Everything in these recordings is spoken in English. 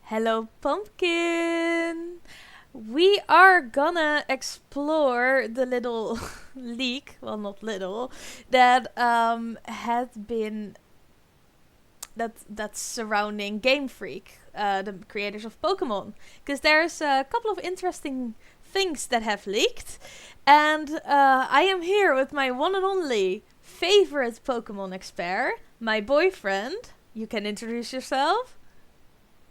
Hello, Pumpkin! We are gonna explore the little leak, well, not little, that had been that's surrounding Game Freak, the creators of Pokemon, because there's a couple of interesting things that have leaked, and I am here with my one and only favorite Pokemon expert, my boyfriend. You can introduce yourself.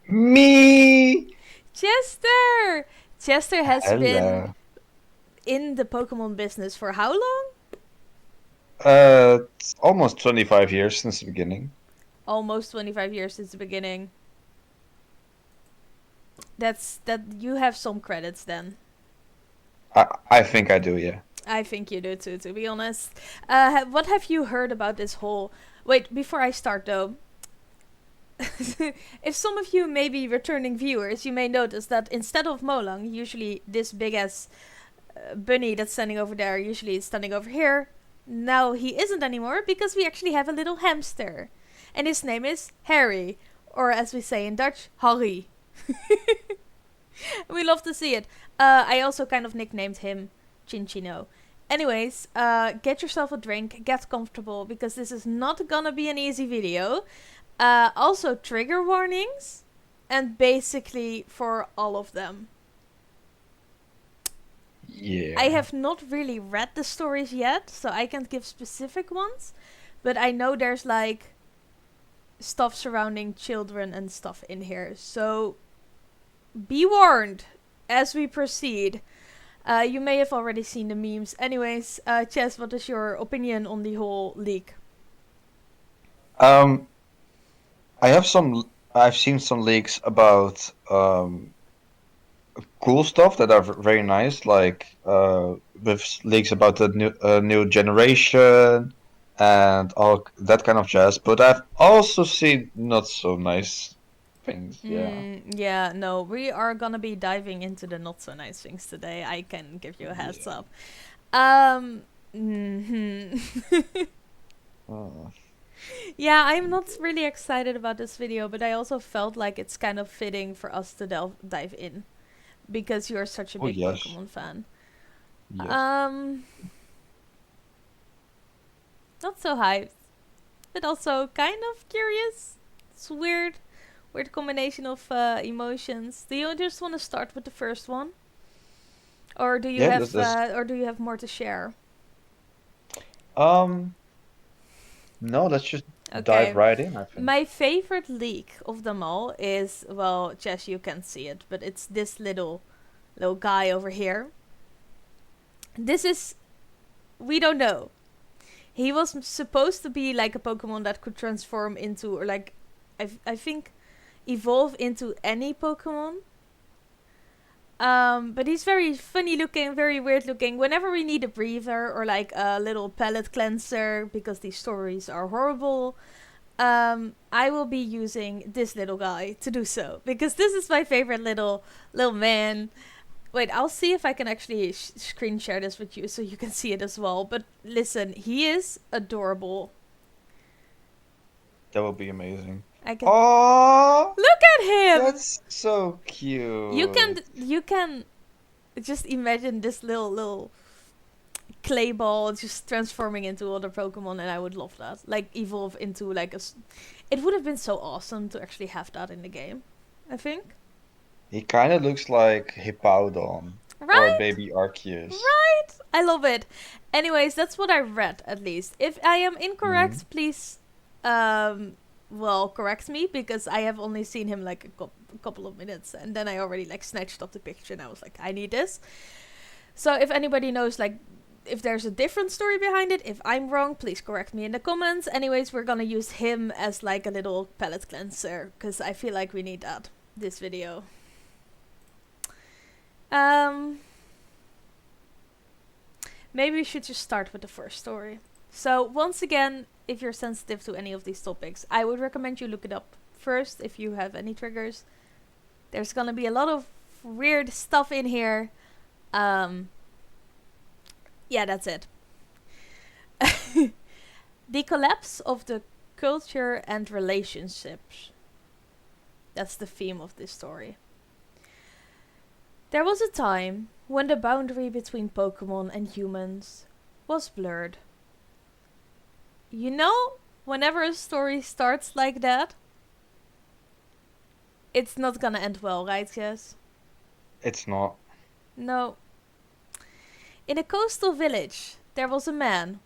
Me! Chester! Chester has been Hello. in the Pokemon business for how long? It's almost 25 years since the beginning. Almost 25 years since the beginning. That you have some credits then. I think I do, yeah. I think you do too, to be honest. What have you heard about this whole... Wait, before I start though, if some of you may be returning viewers, you may notice that instead of Molang, usually this big ass bunny that's standing over there, usually is standing over here. Now he isn't anymore because we actually have a little hamster. And his name is Harry. Or as we say in Dutch, Harry. We love to see it. I also kind of nicknamed him Chinchino. Anyways, get yourself a drink, get comfortable, because this is not gonna be an easy video. Also, trigger warnings, and basically for all of them. I Yeah. have not really read the stories yet, so I can't give specific ones, but I know there's like stuff surrounding children and stuff in here. So be warned as we proceed. You may have already seen the memes. Anyways, Chess, what is your opinion on the whole leak? Um, I've seen some leaks about cool stuff that are very nice, like with leaks about the new generation and all that kind of jazz. But I've also seen not so nice things, yeah. Yeah, no, we are gonna be diving into the not so nice things today. I can give you a heads Yeah. up. Um, mhm. Uh, Yeah, I'm not really excited about this video, but I also felt like it's kind of fitting for us to dive in because you're such a oh big yes, Pokemon fan. yes. Um, Not so hyped, but also kind of curious. It's weird combination of emotions. Do you just want to start with the first one, Yeah, that's or do you have more to share? um no, let's just dive Okay, right in, I think. my favorite leak of them all is, well, Jess, you can see it, but it's this little guy over here. This is, we don't know. He was supposed to be like a Pokemon that could transform into, or like, I think, evolve into any Pokemon. But he's very funny looking, very weird looking. Whenever we need a breather or like a little palate cleanser, because these stories are horrible, I will be using this little guy to do so because this is my favorite little man. Wait, I'll see if I can actually screen share this with you so you can see it as well. But listen, he is adorable. That would be amazing. I can Oh, look at him. that's so cute. You can just imagine this little clay ball just transforming into other Pokemon, and I would love that. Like evolve into like it would have been so awesome to actually have that in the game. I think. He kind of looks like Hippowdon or Right? Baby Arceus. Right? I love it. Anyways, that's what I read at least. If I am Hmm. incorrect, please um well, correct me because I have only seen him like a couple of minutes and then I already like snatched up the picture and I was like, I need this. So if anybody knows like if there's a different story behind it, if I'm wrong, please correct me in the comments. Anyways, we're gonna use him as like a little palette cleanser because I feel like we need that this video. Um, Maybe we should just start with the first story. So, once again, if you're sensitive to any of these topics, I would recommend you look it up first if you have any triggers. There's gonna be a lot of weird stuff in here. Um, yeah, that's it. The collapse of the culture and relationships. That's the theme of this story. There was a time when the boundary between Pokemon and humans was blurred. You know, whenever a story starts like that, it's not gonna end well, right, Jess? It's not. No. In a coastal village, there was a man.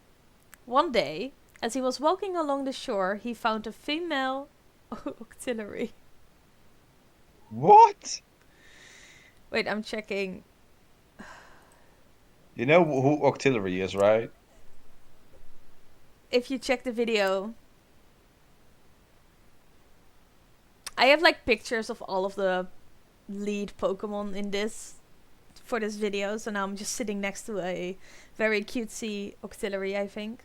One day, as he was walking along the shore, he found a female auxiliary. What? Wait, I'm checking. You know who Octillery is, right? If you check the video, I have like pictures of all of the lead Pokemon in this for this video, so now I'm just sitting next to a very cutesy auxiliary, I think.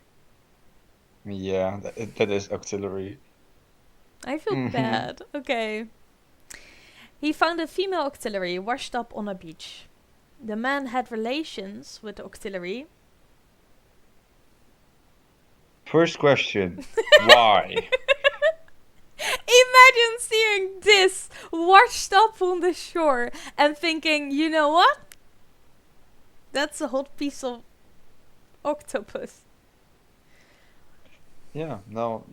Yeah, that is Octillery. I feel bad. Okay. He found a female auxiliary washed up on a beach. The man had relations with the auxiliary. First question, why? Imagine seeing this washed up on the shore and thinking, you know what? That's a hot piece of octopus. Yeah, no.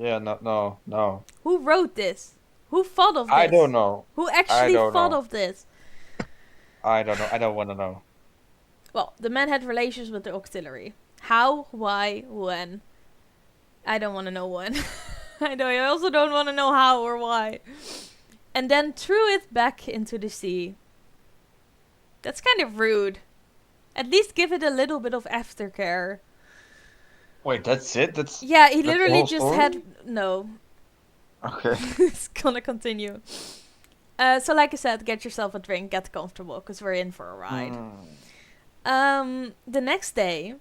Who wrote this? Who thought of this? I don't know. Who actually thought of this? I don't know. I don't want to know. Well, the man had relations with the auxiliary. How, why, when? I don't want to know when. I also don't want to know how or why. And then threw it back into the sea. That's kind of rude. At least give it a little bit of aftercare. Wait, that's it? Yeah, he that's the literally whole just story? had... No. Okay. It's gonna continue. So like I said, get yourself a drink, get comfortable, because we're in for a ride. The next day,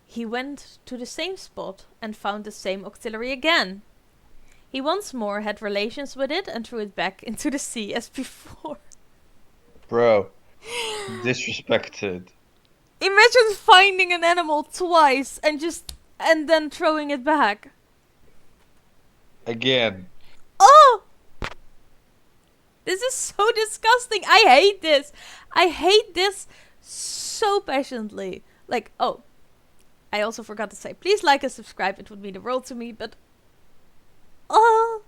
he went to the same spot and found the same auxiliary again. He once more had relations with it and threw it back into the sea as before. Bro, disrespected. Imagine finding an animal twice and then throwing it back. Again. Oh! This is so disgusting. I hate this. I hate this so passionately. Like, oh, I also forgot to say, please like and subscribe. It would mean the world to me, but... Oh!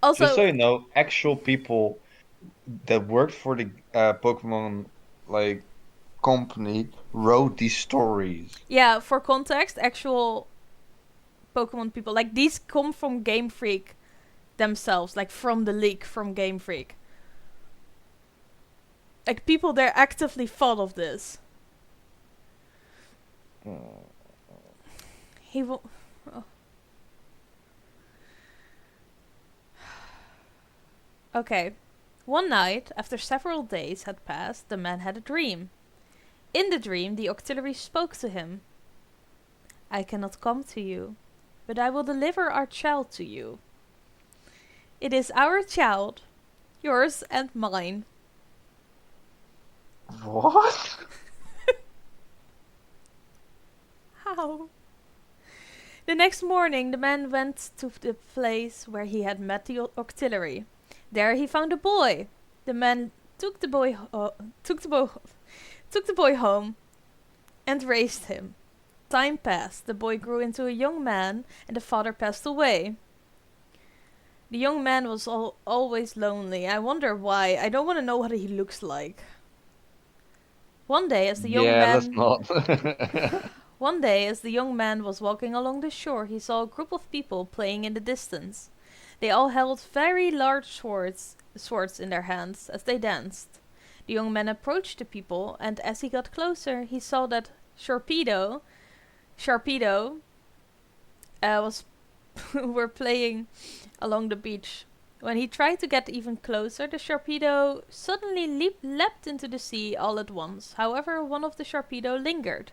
Also... Just so you know, actual people that worked for the Pokemon, like, company wrote these stories. Yeah, for context, actual Pokemon people, like, these come from Game Freak themselves, like, from the leak from Game Freak. Like, people there actively thought of this. He will... Oh. Okay. One night, after several days had passed, the man had a dream. In the dream, the auxiliary spoke to him. I cannot come to you, but I will deliver our child to you. It is our child, yours and mine. What? How? The next morning, the man went to the place where he had met the auxiliary. There he found a boy. The man took the boy home and raised him. Time passed. The boy grew into a young man, and the father passed away. The young man was always lonely. I wonder why. I don't want to know what he looks like. One day, as the young let's man... not. One day, as the young man was walking along the shore, he saw a group of people playing in the distance. They all held very large swords in their hands as they danced. The young man approached the people, and as he got closer, he saw that Sharpedo was were playing along the beach. When he tried to get even closer, the Sharpedo suddenly leapt into the sea all at once. However, one of the Sharpedo lingered,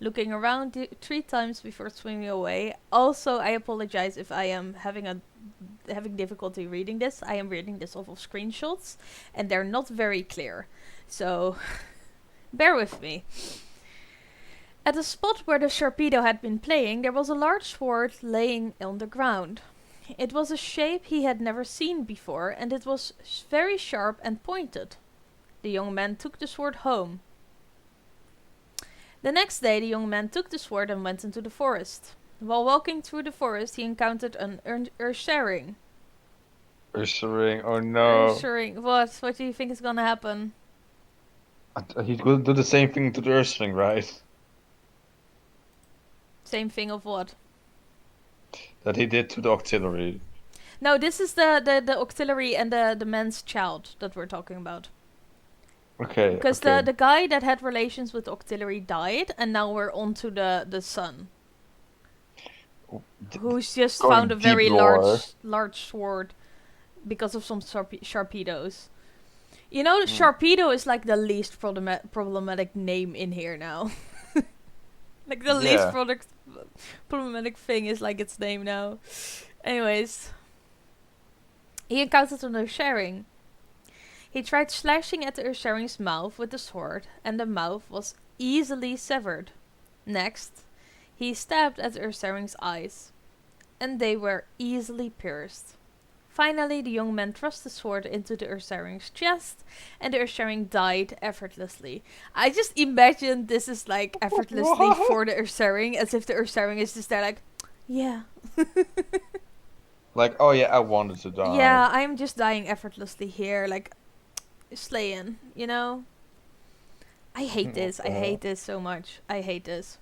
looking around 3 times before swimming away. Also, I apologize if I am having difficulty reading this. I am reading this off of screenshots, and they're not very clear. So, bear with me. At the spot where the Sharpedo had been playing, there was a large sword laying on the ground. It was a shape he had never seen before, and it was very sharp and pointed. The young man took the sword home. The next day, the young man took the sword and went into the forest. While walking through the forest, he encountered an Ursharing. Ursering, oh no. Ursharing, what? What do you think is gonna happen? He's going to do the same thing to the Ursering, right? Same thing of what? That he did to the auxiliary. No, this is the auxiliary and the man's child that we're talking about. Okay, Because okay. the guy that had relations with the auxiliary died, and now we're on to the son. D- Who's just found Going a deep very lore. large sword because of some sharpedos. You know, Hmm. Sharpedo is like the least problematic name in here now. Like the least Yeah. problematic thing is like its name now. Anyways, he encountered an Ursharing. He tried slashing at the Ursharing's mouth with the sword, and the mouth was easily severed. Next, he stabbed at the Ursharing's eyes, and they were easily pierced. Finally, the young man thrust the sword into the Ursharing's chest, and the Ursharing died effortlessly. I just imagine this is like effortlessly What? for the Ursharing, as if the Ursharing is just there like, yeah. Like, oh yeah, I wanted to die. Yeah, I'm just dying effortlessly here, like, slaying, you know? I hate What this. I the hate hell? this so much. I hate this.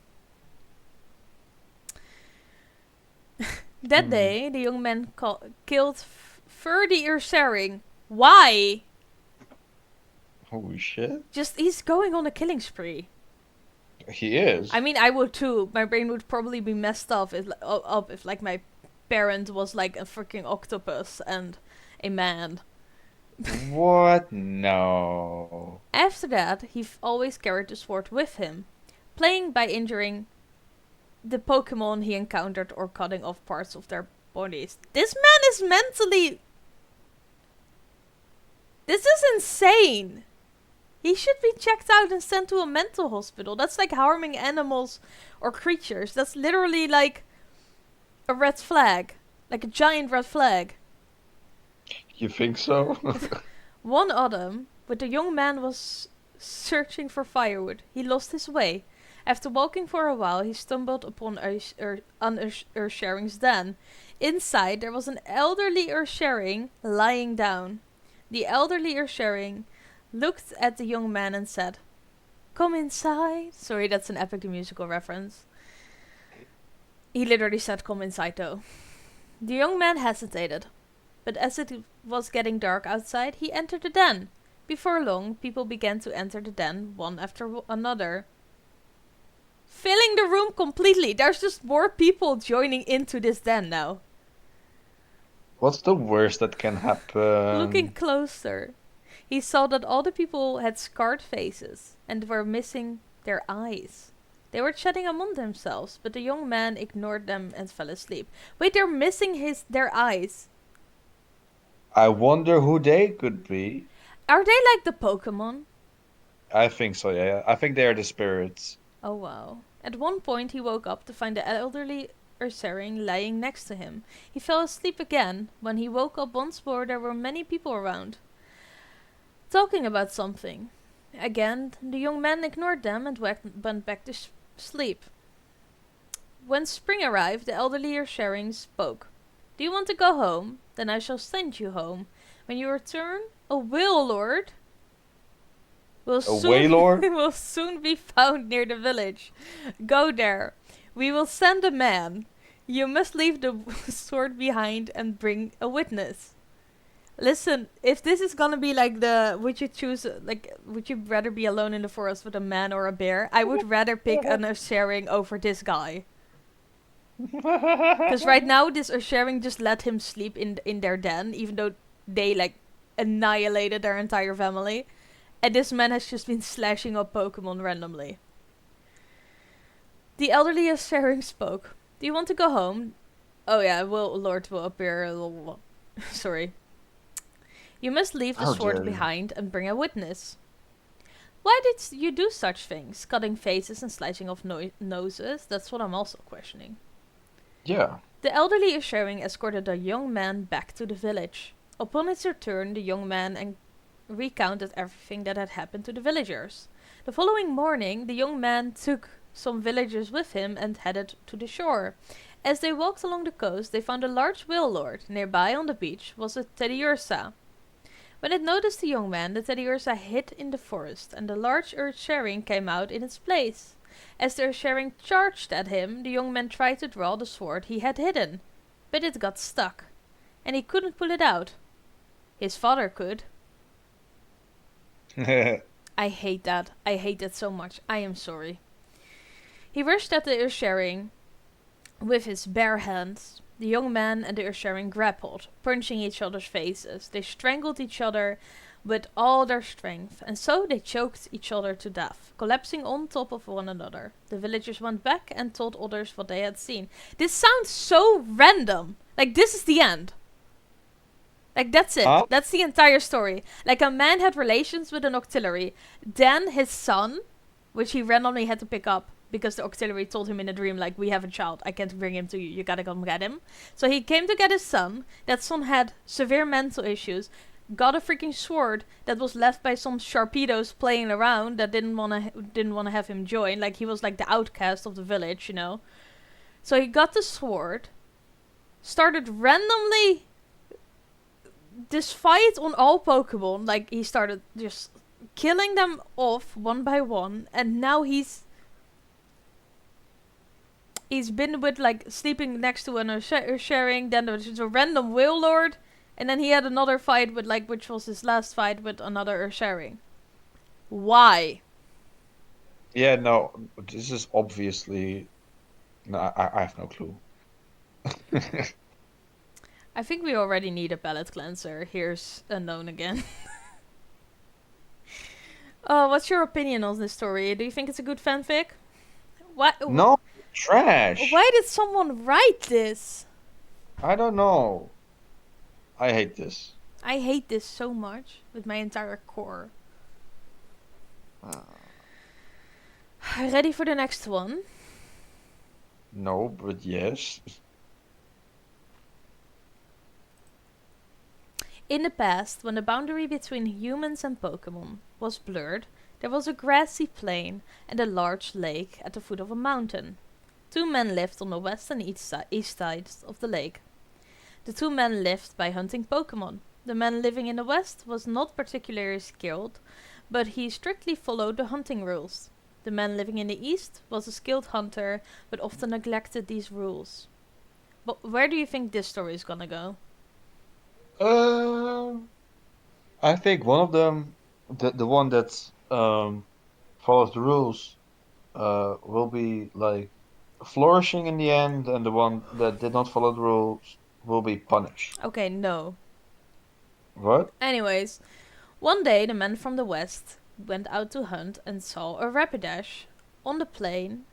That Hmm. day, the young man killed 30 Ursharing. Why? Holy shit. Just, he's going on a killing spree. He I is. mean, I would too. My brain would probably be messed up if like my parent was like a freaking octopus and a man. What? No. After that, he always carried the sword with him, playing by injuring the Pokemon he encountered or cutting off parts of their bodies. This man is mentally. This is insane. He should be checked out and sent to a mental hospital. That's like harming animals or creatures. That's literally like a red flag. Like a giant red flag. You think so? One autumn, when the young man was searching for firewood, he lost his way. After walking for a while, he stumbled upon an Ursharing's den. Inside, there was an elderly Ursharing lying down. The elderly Ursharing looked at the young man and said, "Come inside." Sorry, that's an Epic the Musical reference. He literally said, "Come inside," though. The young man hesitated, but as it was getting dark outside, he entered the den. Before long, people began to enter the den, one after another, filling the room completely. There's just more people joining into this den now. What's the worst that can Looking happen? closer, he saw that all the people had scarred faces and were missing their eyes. They were chatting among themselves, but the young man ignored them and fell asleep. Wait, they're missing their eyes. I wonder who they could be. Are they like the Pokemon? I think so, yeah. I think they are the spirits. Oh wow. At one point he woke up to find the elderly Ursaring lying next to him. He fell asleep again. When he woke up once more there were many people around, talking about something. Again, the young man ignored them and went back to sleep. When spring arrived, the elderly Ursaring spoke. "Do you want to go home? Then I shall send you home. When you return, a whale lord will A soon Wailor? will soon be found near the village. Go there. We will send a man. You must leave the sword behind and bring a witness." Listen, if this is gonna be like would you choose, would you rather be alone in the forest with a man or a bear? I would rather pick an Ursharing over this guy. Because right now, this Ursharing just let him sleep in their den, even though they, like, annihilated their entire family. And this man has just been slashing up Pokemon randomly. The elderly Ursharing spoke. "Do you want to go home?" Oh yeah, Lord will appear. Sorry. "You must leave the How sword dare you? behind and bring a witness." "Why did you do such things? Cutting faces and slicing off noses? That's what I'm also questioning." Yeah. The elderly Ushering escorted the young man back to the village. Upon his return, the young man recounted everything that had happened to the villagers. The following morning, the young man took some villagers with him and headed to the shore. As they walked along the coast, they found a large whale lord. Nearby on the beach was a teddiursa. When it noticed the young man, the teddiursa hid in the forest, and the large Ushering came out in its place. As the Ushering charged at him, the young man tried to draw the sword he had hidden, but it got stuck, and he couldn't pull it out. His father could. I hate that. I hate that so much. I am sorry. He rushed at the Ushering with his bare hands. The young man and the Ushering grappled, punching each other's faces. They strangled each other with all their strength, and so they choked each other to death, collapsing on top of one another. The villagers went back and told others what they had seen. This sounds so random. Like, this is the end. Like, that's it. Huh? That's the entire story. Like, a man had relations with an auxiliary. Then his son, which he randomly had to pick up because the auxiliary told him in a dream, like, we have a child. I can't bring him to you. You gotta come get him. So he came to get his son. That son had severe mental issues. Got a freaking sword that was left by some sharpedos playing around that didn't wanna have him join. Like, he was like the outcast of the village, you know. So he got the sword, started randomly this fight on all Pokemon. Like, he started just killing them off one by one, and now he's been with, like, sleeping next to an Ushering, then there was a random whale lord, and then he had another fight with, like, which was his last fight with another Ushering. Why? Yeah, no, this is obviously. No, I have no clue. I think we already need a palate cleanser. Here's Unknown again. Oh, what's your opinion on this story? Do you think it's a good fanfic? What? No, trash. Why did someone write this? I don't know. I hate this. I hate this so much with my entire core. Uh, Ready for the next one? no, but yes. In the past, when the boundary between humans and Pokemon was blurred, there was a grassy plain and a large lake at the foot of a mountain. Two men lived on the west and east sides of the lake. The two men lived by hunting Pokemon. The man living in the west was not particularly skilled, but he strictly followed the hunting rules. The man living in the east was a skilled hunter, but often neglected these rules. But where do you think this story is gonna go? Um, I think one of them, the one that follows the rules, will be like flourishing in the end, and the one that did not follow the rules will be punished. Okay, no. What? Anyways, one day the man from the west went out to hunt and saw a Rapidash on the plain.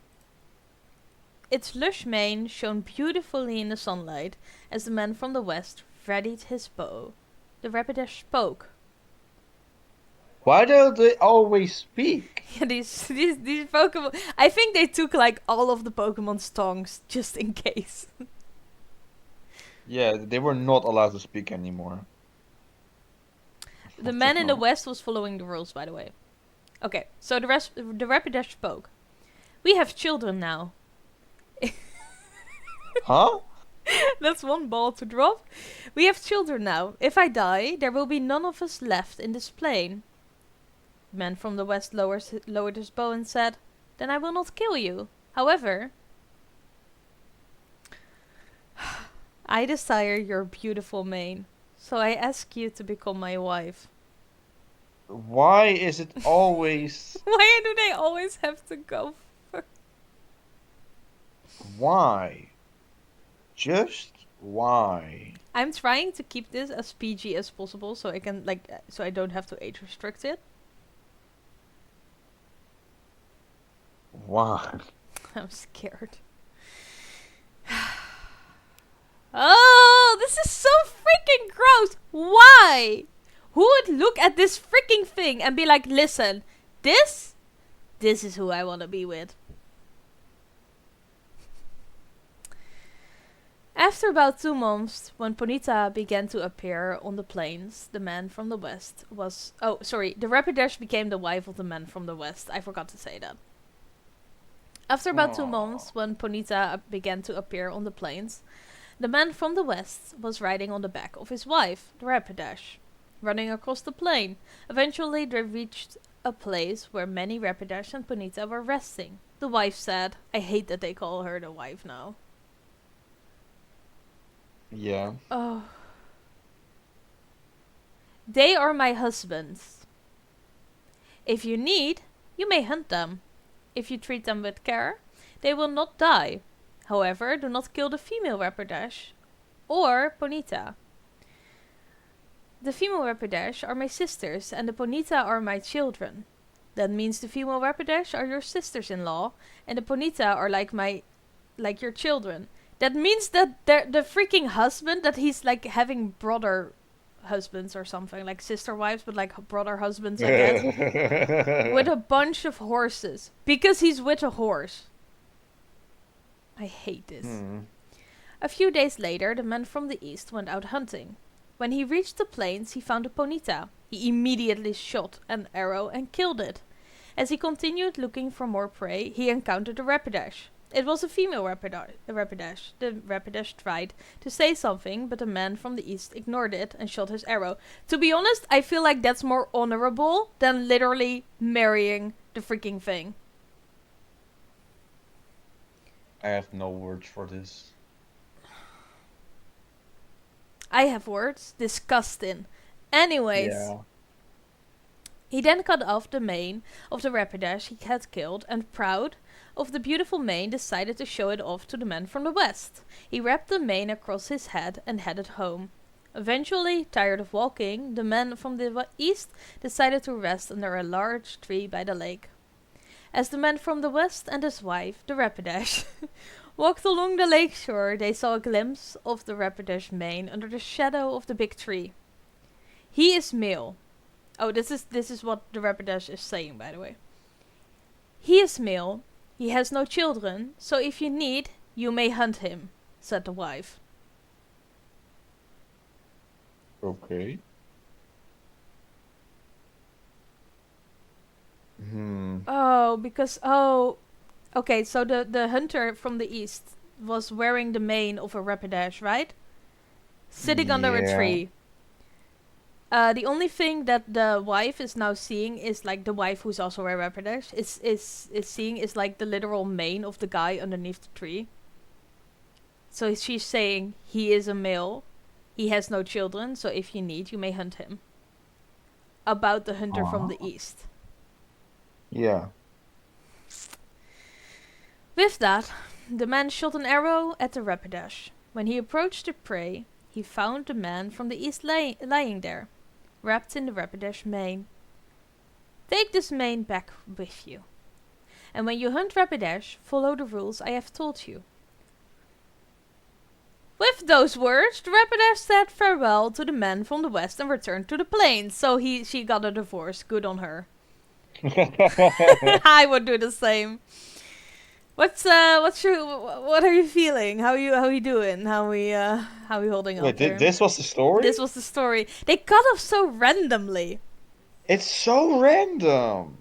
Its lush mane shone beautifully in the sunlight as the man from the west readied his bow. The Rapidash spoke. Why don't they always speak? Yeah, these Pokemon. I think they took like all of the Pokemon's tongues just in case. Yeah, they were not allowed to speak anymore. The What man in the hell? west was following the rules, by the way. Okay, so the Rapidash spoke. We have children now. Huh? That's one ball to drop. We have children now. If I die, there will be none of us left in this plain. The man from the west lowered his bow and said, Then I will not kill you. However, I desire your beautiful mane, so I ask you to become my wife. Why is it always Why do they always have to go for... why? Just why? I'm trying to keep this as PG as possible so I can so I don't have to age restrict it. Why? I'm scared. Oh, this is so freaking gross. Why? Who would look at this freaking thing and be like, listen, this is who I want to be with. After about 2 months, when Ponita began to appear on the plains, the man from the west was... Oh, sorry, the Rapidash became the wife of the man from the west. I forgot to say that. After about two Oh. months, when Ponita began to appear on the plains, the man from the west was riding on the back of his wife, the Rapidash, running across the plain. Eventually, they reached a place where many Rapidash and Ponita were resting. The wife said, I hate that they call her the wife now. Yeah. Oh. They are my husbands. If you need, you may hunt them. If you treat them with care, they will not die. However, do not kill the female Rapidash or Ponita. The female Rapidash are my sisters and the Ponita are my children. That means the female Rapidash are your sisters-in-law and the Ponita are like your children. That means that the freaking husband, that he's like having brother husbands or something, like sister wives, but like brother husbands, I guess, with a bunch of horses because he's with a horse. I hate this. Hmm. A few days later, the man from the east went out hunting. When he reached the plains, he found a Ponita. He immediately shot an arrow and killed it. As he continued looking for more prey, he encountered a Rapidash. It was a female Rapidash. The Rapidash tried to say something, but the man from the east ignored it and shot his arrow. To be honest, I feel like that's more honorable than literally marrying the freaking thing. I have no words for this. I have words. Disgusting. Anyways, Yeah. he then cut off the mane of the Rapidash he had killed and, proud of the beautiful mane, decided to show it off to the man from the west. He wrapped the mane across his head and headed home. Eventually, tired of walking, the man from the east decided to rest under a large tree by the lake. As the man from the west and his wife, the Rapidash, walked along the lake shore, they saw a glimpse of the Rapidash mane under the shadow of the big tree. He is male. Oh, this is what the Rapidash is saying, by the way. He is male. He has no children, so if you need, you may hunt him, said the wife. Okay. Hmm. Okay, so the hunter from the east was wearing the mane of a Rapidash, right? Sitting under a Yeah. tree. The only thing that the wife is now seeing is like the wife who's also a Rapidash is seeing is like the literal mane of the guy underneath the tree. So she's saying he is a male, he has no children, so if you need, you may hunt him. About the hunter from the east. Yeah. With that, the man shot an arrow at the Rapidash. When he approached the prey, he found the man from the east lying there, wrapped in the Rapidash mane. Take this mane back with you. And when you hunt Rapidash, follow the rules I have told you. With those words, the Rapidash said farewell to the man from the west and returned to the plains. So she got a divorce. Good on her. I would do the same. What are you feeling? How you doing? How we holding up Wait, here? this was the story? This was the story. They cut off so randomly. It's so random.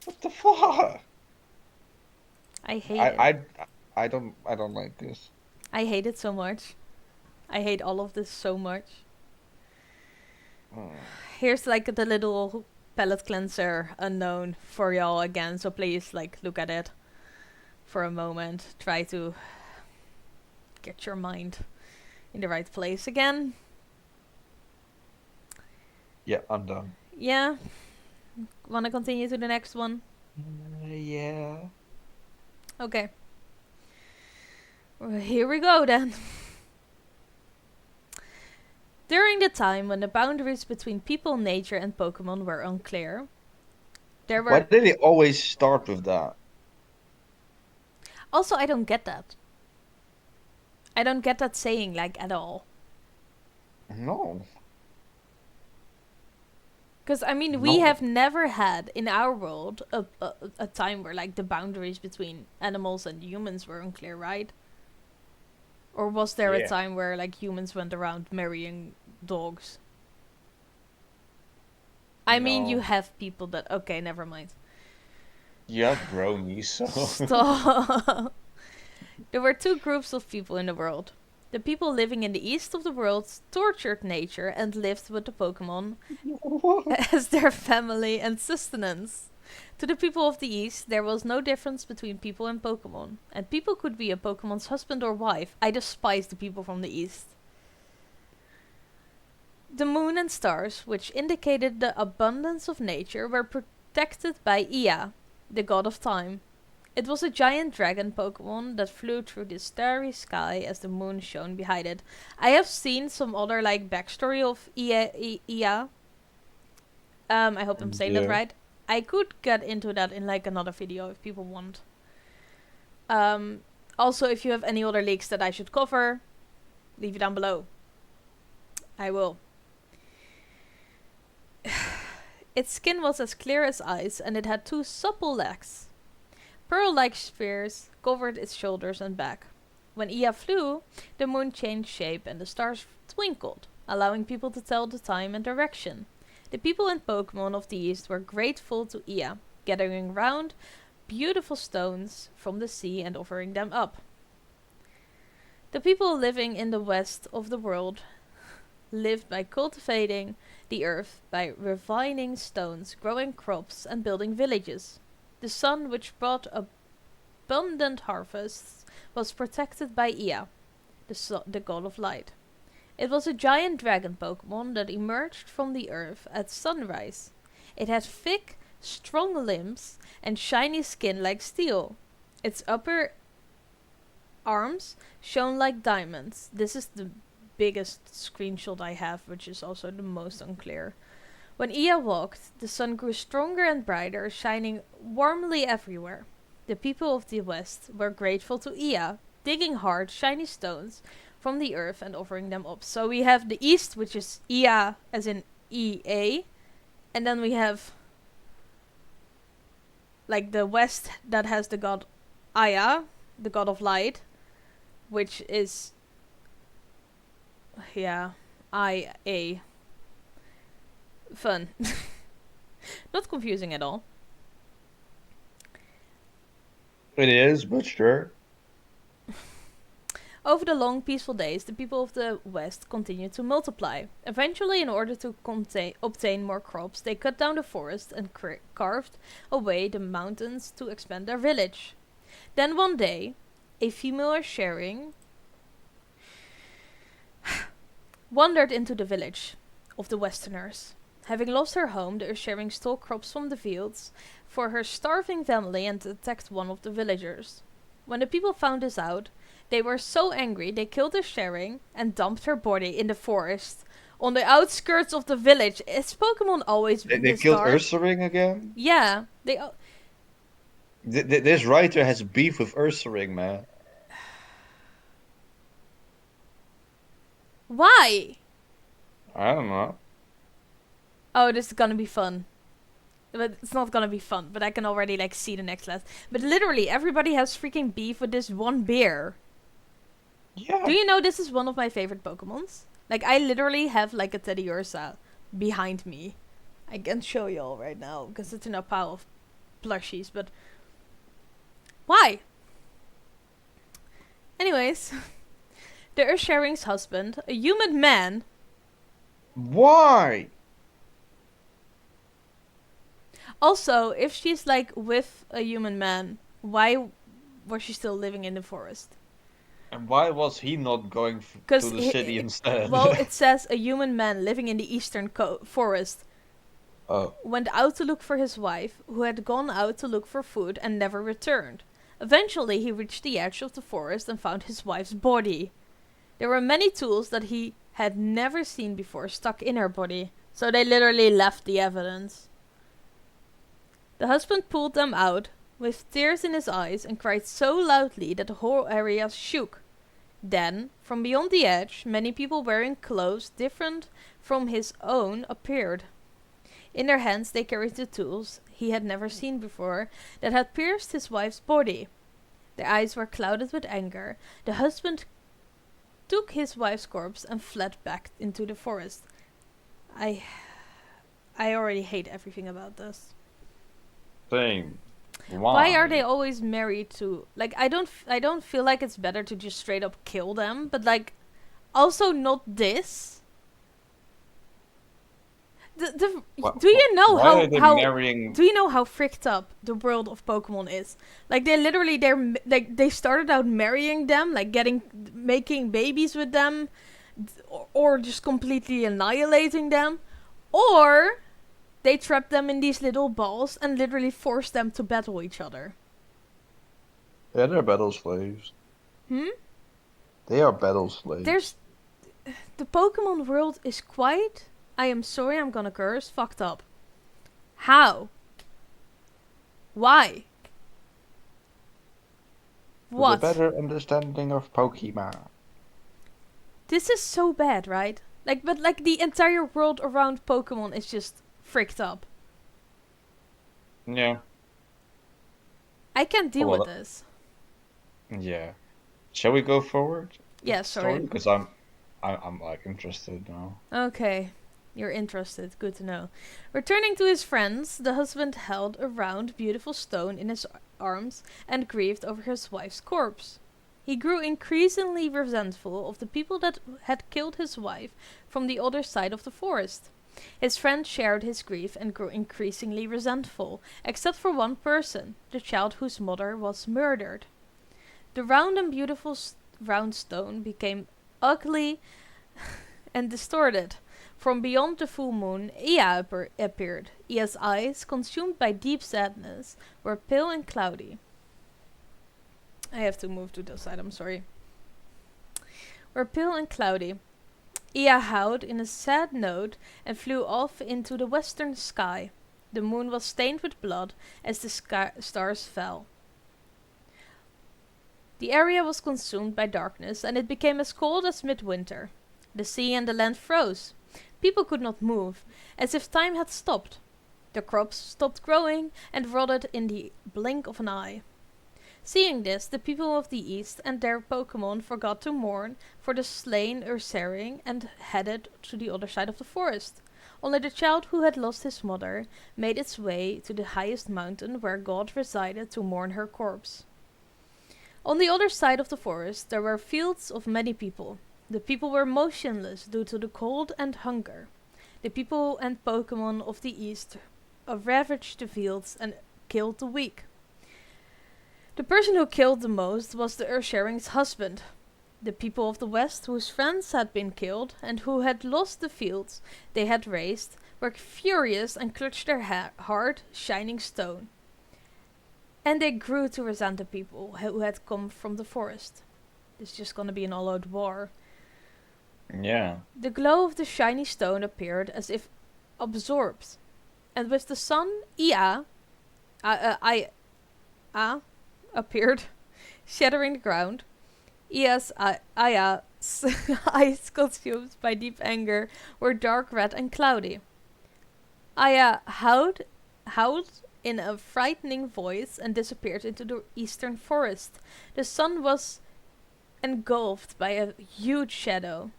What the fuck? I hate I it. I don't like this. I hate it so much. I hate all of this so much. Hmm. Here's like the little palette cleanser unknown for y'all again, so please like look at it for a moment. Try to get your mind in the right place again. Yeah, I'm done. Yeah? Wanna continue to the next one? Yeah. Okay. Well, here we go then. During the time when the boundaries between people, nature, and Pokemon were unclear, there Why were... did they always start with that? Also, I don't get that. I don't get that saying, like, at all. No. Because, I mean, we No. have never had, in our world, a time where, like, the boundaries between animals and humans were unclear, right? Or was there a Yeah. time where like humans went around marrying dogs? I mean, you No. have people that. Okay, never mind. You have bronies, so. Stop. There were two groups of people in the world. The people living in the east of the world tortured nature and lived with the Pokemon as their family and sustenance. To the people of the east, there was no difference between people and Pokemon, and people could be a Pokemon's husband or wife. I despise the people from the east. The moon and stars, which indicated the abundance of nature, were protected by Ea, the god of time. It was a giant dragon Pokemon that flew through the starry sky as the moon shone behind it. I have seen some other like backstory of Ea. I hope I'm saying that Yeah. right. I could get into that in like another video if people want. Um, Also, if you have any other leaks that I should cover, leave it down below. I will. Its skin was as clear as ice, and it had two supple legs. Pearl-like spheres covered its shoulders and back. When Ea flew, the moon changed shape and the stars twinkled, allowing people to tell the time and direction. The people and Pokemon of the East were grateful to Ea, gathering round beautiful stones from the sea and offering them up. The people living in the west of the world lived by cultivating the earth, by refining stones, growing crops, and building villages. The sun, which brought abundant harvests, was protected by Ea, the god of light. It was a giant dragon Pokemon that emerged from the earth at sunrise. It had thick, strong limbs and shiny skin like steel. Its upper arms shone like diamonds. This is the biggest screenshot I have, which is also the most unclear. When Ea walked, the sun grew stronger and brighter, shining warmly everywhere. The people of the west were grateful to Ea, digging hard, shiny stones from the earth and offering them up. So we have the east, which is Ea, as in E-A, and then we have like the west that has the god Aya, the god of light, which is I-A. Fun. Not confusing at all. It is, but sure. Over the long, peaceful days, the people of the West continued to multiply. Eventually, in order to obtain more crops, they cut down the forest and carved away the mountains to expand their village. Then one day, a female sharing wandered into the village of the Westerners. Having lost her home, the Ursharing stole crops from the fields for her starving family and attacked one of the villagers. When the people found this out, they were so angry they killed Ursharing and dumped her body in the forest on the outskirts of the village. Is Pokemon always They this killed dark? Ursaring again? Yeah, they. This writer has beef with Ursaring, man. Why? I don't know. Oh, this is gonna be fun. But it's not gonna be fun, but I can already like see the next last. But literally everybody has freaking beef with this one bear. Yeah. Do you know this is one of my favorite Pokemons? Like I literally have like a Teddy Ursa behind me. I can show you all right now because it's in a pile of plushies, but why? Anyways, the Ursharing's husband, a human man. Why? Also, if she's like with a human man, why was she still living in the forest? And why was he not going to Because the city instead? well, it says a human man living in the eastern forest Oh. went out to look for his wife, who had gone out to look for food and never returned. Eventually, he reached the edge of the forest and found his wife's body. There were many tools that he had never seen before stuck in her body, so they literally left the evidence. The husband pulled them out, with tears in his eyes, and cried so loudly that the whole area shook. Then, from beyond the edge, many people wearing clothes different from his own appeared. In their hands they carried the tools he had never seen before that had pierced his wife's body. Their eyes were clouded with anger. The husband took his wife's corpse and fled back into the forest. I I already hate everything about this. Same. Why are they Why? always married to like I don't feel like it's better to just straight up kill them, but like also not this. Why, Do you know why are they how marrying? do you know how fricked up the world of Pokemon is? Like they literally like they started out marrying them, like making babies with them, or just completely annihilating them, or they trap them in these little balls and literally force them to battle each other. Yeah, they're battle slaves. Hmm? They are battle slaves. There's the Pokemon world is quite, I am sorry, I'm gonna curse, fucked up. How? Why? To the What? better understanding of Pokemon. This is so bad, right? Like, but like the entire world around Pokemon is just fricked up. Yeah. I can't Oh, deal with well, this. yeah. Shall we go forward with Yeah, the sorry. story? Because I'm like interested now. Okay. You're interested. Good to know. Returning to his friends, the husband held a round, beautiful stone in his arms and grieved over his wife's corpse. He grew increasingly resentful of the people that had killed his wife from the other side of the forest. His friends shared his grief and grew increasingly resentful, except for one person, the child whose mother was murdered. The round and beautiful round stone became ugly and distorted. From beyond the full moon, Ea appeared. Ea's eyes, consumed by deep sadness, were pale and cloudy. I have to move to the side, I'm sorry. Were pale and cloudy. Ea howled in a sad note and flew off into the western sky. The moon was stained with blood as the stars fell. The area was consumed by darkness and it became as cold as midwinter. The sea and the land froze. People could not move, as if time had stopped. The crops stopped growing and rotted in the blink of an eye. Seeing this, the people of the East and their Pokémon forgot to mourn for the slain Ursaring and headed to the other side of the forest. Only the child who had lost his mother made its way to the highest mountain where God resided to mourn her corpse. On the other side of the forest there were fields of many people. The people were motionless due to the cold and hunger. The people and Pokémon of the East ravaged the fields and killed the weak. The person who killed the most was the Ursharing's husband. The people of the West, whose friends had been killed and who had lost the fields they had raised, were furious and clutched their hard, shining stone. And they grew to resent the people who had come from the forest. This is just gonna be an all-out war. Yeah. The glow of the shiny stone appeared as if absorbed, and with the sun, appeared, shattering the ground. Ia's eyes, consumed by deep anger, were dark red and cloudy. Aya howled in a frightening voice and disappeared into the eastern forest. The sun was engulfed by a huge shadow.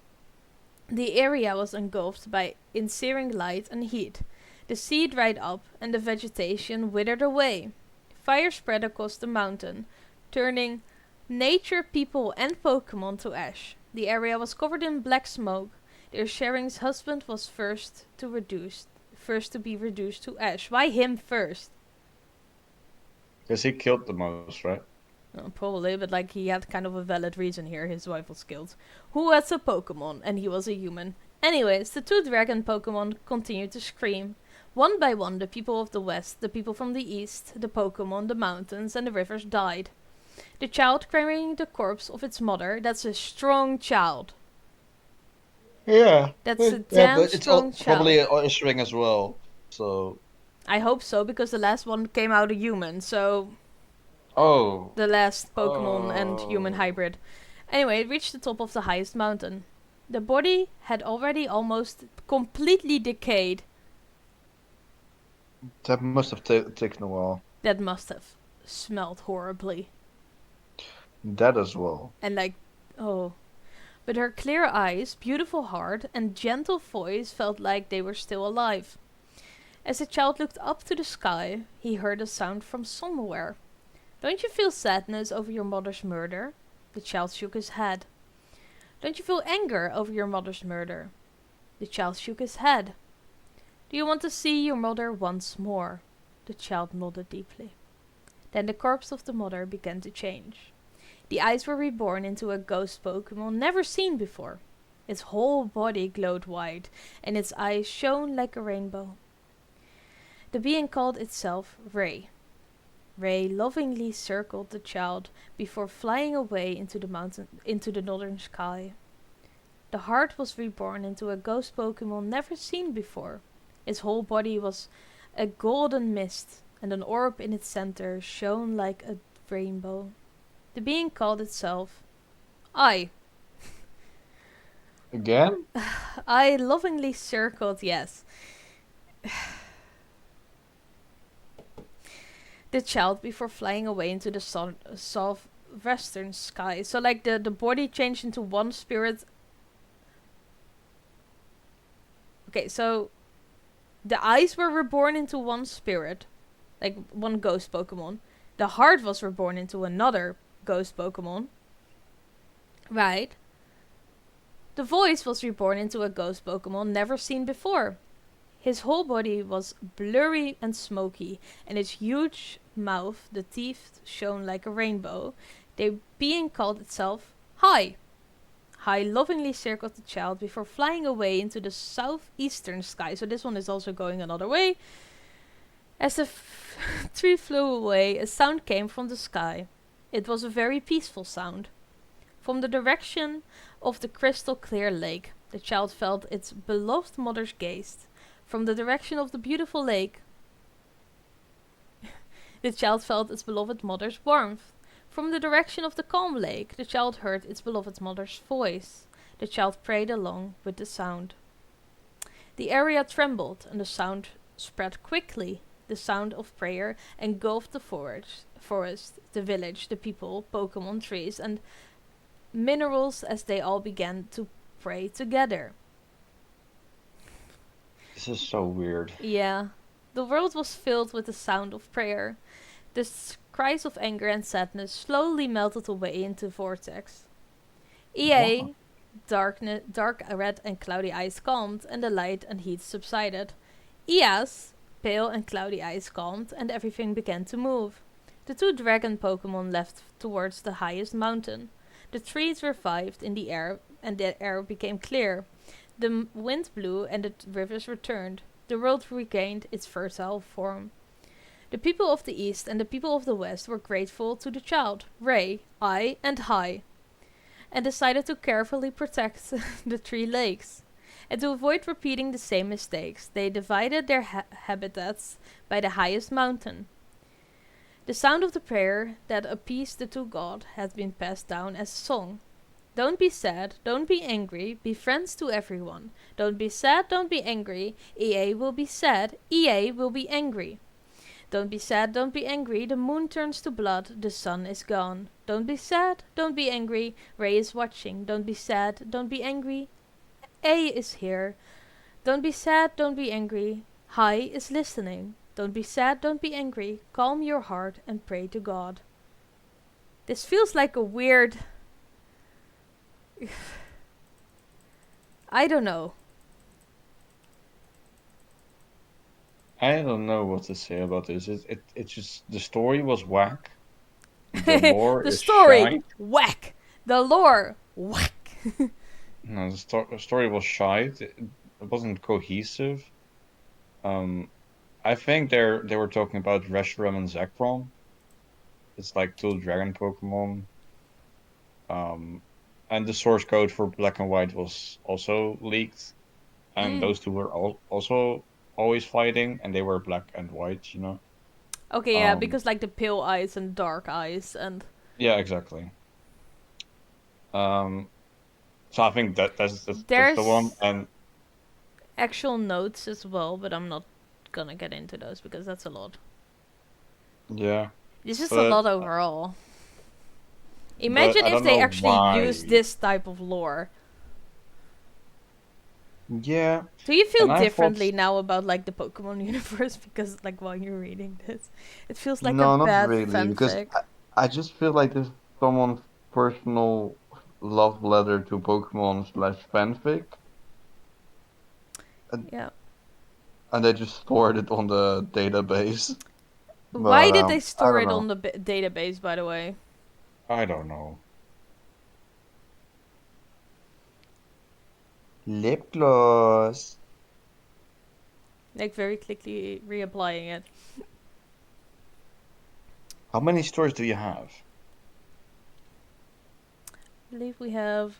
The area was engulfed by searing light and heat. The sea dried up and the vegetation withered away. Fire spread across the mountain, turning nature, people and Pokémon to ash. The area was covered in black smoke. The Ursharing's husband was first to be reduced to ash. Why him first? Because he killed the most, right? Probably, but like he had kind of a valid reason here. His wife was killed. Who was a Pokemon and he was a human. Anyways, the two dragon Pokemon continued to scream. One by one, the people of the West, the people from the East, the Pokemon, the mountains, and the rivers died. The child carrying the corpse of its mother, that's a strong child. Yeah. That's a Yeah, damn but it's strong probably child. a string as well. So. I hope so, because the last one came out a human, so Oh. the last Pokemon and human Oh. hybrid. Anyway, it reached the top of the highest mountain. The body had already almost completely decayed. That must have taken a while. That must have smelled horribly. That as well. And like, oh. But her clear eyes, beautiful heart, and gentle voice felt like they were still alive. As the child looked up to the sky, he heard a sound from somewhere. Don't you feel sadness over your mother's murder? The child shook his head. Don't you feel anger over your mother's murder? The child shook his head. Do you want to see your mother once more? The child nodded deeply. Then the corpse of the mother began to change. The eyes were reborn into a ghost Pokemon never seen before. Its whole body glowed white, and its eyes shone like a rainbow. The being called itself Ray. Ray lovingly circled the child before flying away into the northern sky. The heart was reborn into a ghost Pokemon never seen before. Its whole body was a golden mist, and an orb in its center shone like a rainbow. The being called itself I. Again? I lovingly circled, yes, the child before flying away into the southwestern sky. So like the body changed into one spirit. Okay, so the eyes were reborn into one spirit, like one ghost Pokemon. The heart was reborn into another ghost Pokemon. Right. The voice was reborn into a ghost Pokemon never seen before. His whole body was blurry and smoky, and his huge mouth, the teeth shone like a rainbow. The being called itself Hi. Hi lovingly circled the child before flying away into the southeastern sky. So this one is also going another way. As the tree flew away, a sound came from the sky. It was a very peaceful sound. From the direction of the crystal clear lake, the child felt its beloved mother's gaze. From the direction of the beautiful lake, the child felt its beloved mother's warmth. From the direction of the calm lake, the child heard its beloved mother's voice. The child prayed along with the sound. The area trembled, and the sound spread quickly. The sound of prayer engulfed the forest, the village, the people, Pokemon, trees, and minerals as they all began to pray together. This is so weird. Yeah. The world was filled with the sound of prayer. The cries of anger and sadness slowly melted away into vortex. EA, dark red and cloudy eyes calmed, and the light and heat subsided. Ia's pale and cloudy eyes calmed, and everything began to move. The two dragon Pokemon left towards the highest mountain. The trees revived in the air, and the air became clear. The wind blew, and the rivers returned. The world regained its fertile form. The people of the east and the people of the west were grateful to the child, Ray, I, and Hi, and decided to carefully protect the three lakes. And to avoid repeating the same mistakes, they divided their habitats by the highest mountain. The sound of the prayer that appeased the two gods had been passed down as a song. Don't be sad, don't be angry, be friends to everyone. Don't be sad, don't be angry, EA will be sad, EA will be angry. Don't be sad, don't be angry, the moon turns to blood, the sun is gone. Don't be sad, don't be angry, Ray is watching. Don't be sad, don't be angry, A is here. Don't be sad, don't be angry, Hi is listening. Don't be sad, don't be angry, calm your heart and pray to God. This feels like a weird... I don't know. I don't know what to say about this. It's just the story was whack. The lore The is story, shite. whack. The lore, whack. No, the story was shite. It wasn't cohesive. I think they were talking about Reshiram and Zekrom. It's like two dragon Pokemon. And the source code for Black and White was also leaked, and those two were also always fighting, and they were Black and White, you know. Okay, yeah, because like the pale eyes and dark eyes and... Yeah, exactly. So I think that's the one, There's and actual notes as well, but I'm not gonna get into those because that's a lot. yeah, This is a but lot overall. but Imagine I if don't they know actually use why. this type of lore. Yeah, Do you feel and I thought differently now about like the Pokemon universe because like while you're reading this, it feels like a no, not bad really, because fanfic. I just feel like this is someone's personal love letter to Pokemon slash fanfic, and, Yeah. and they just stored it on the database. Why But did they I store don't it on know. the database, by the way? I don't know. Lip gloss. Like very quickly reapplying it. How many stories do you have? I believe we have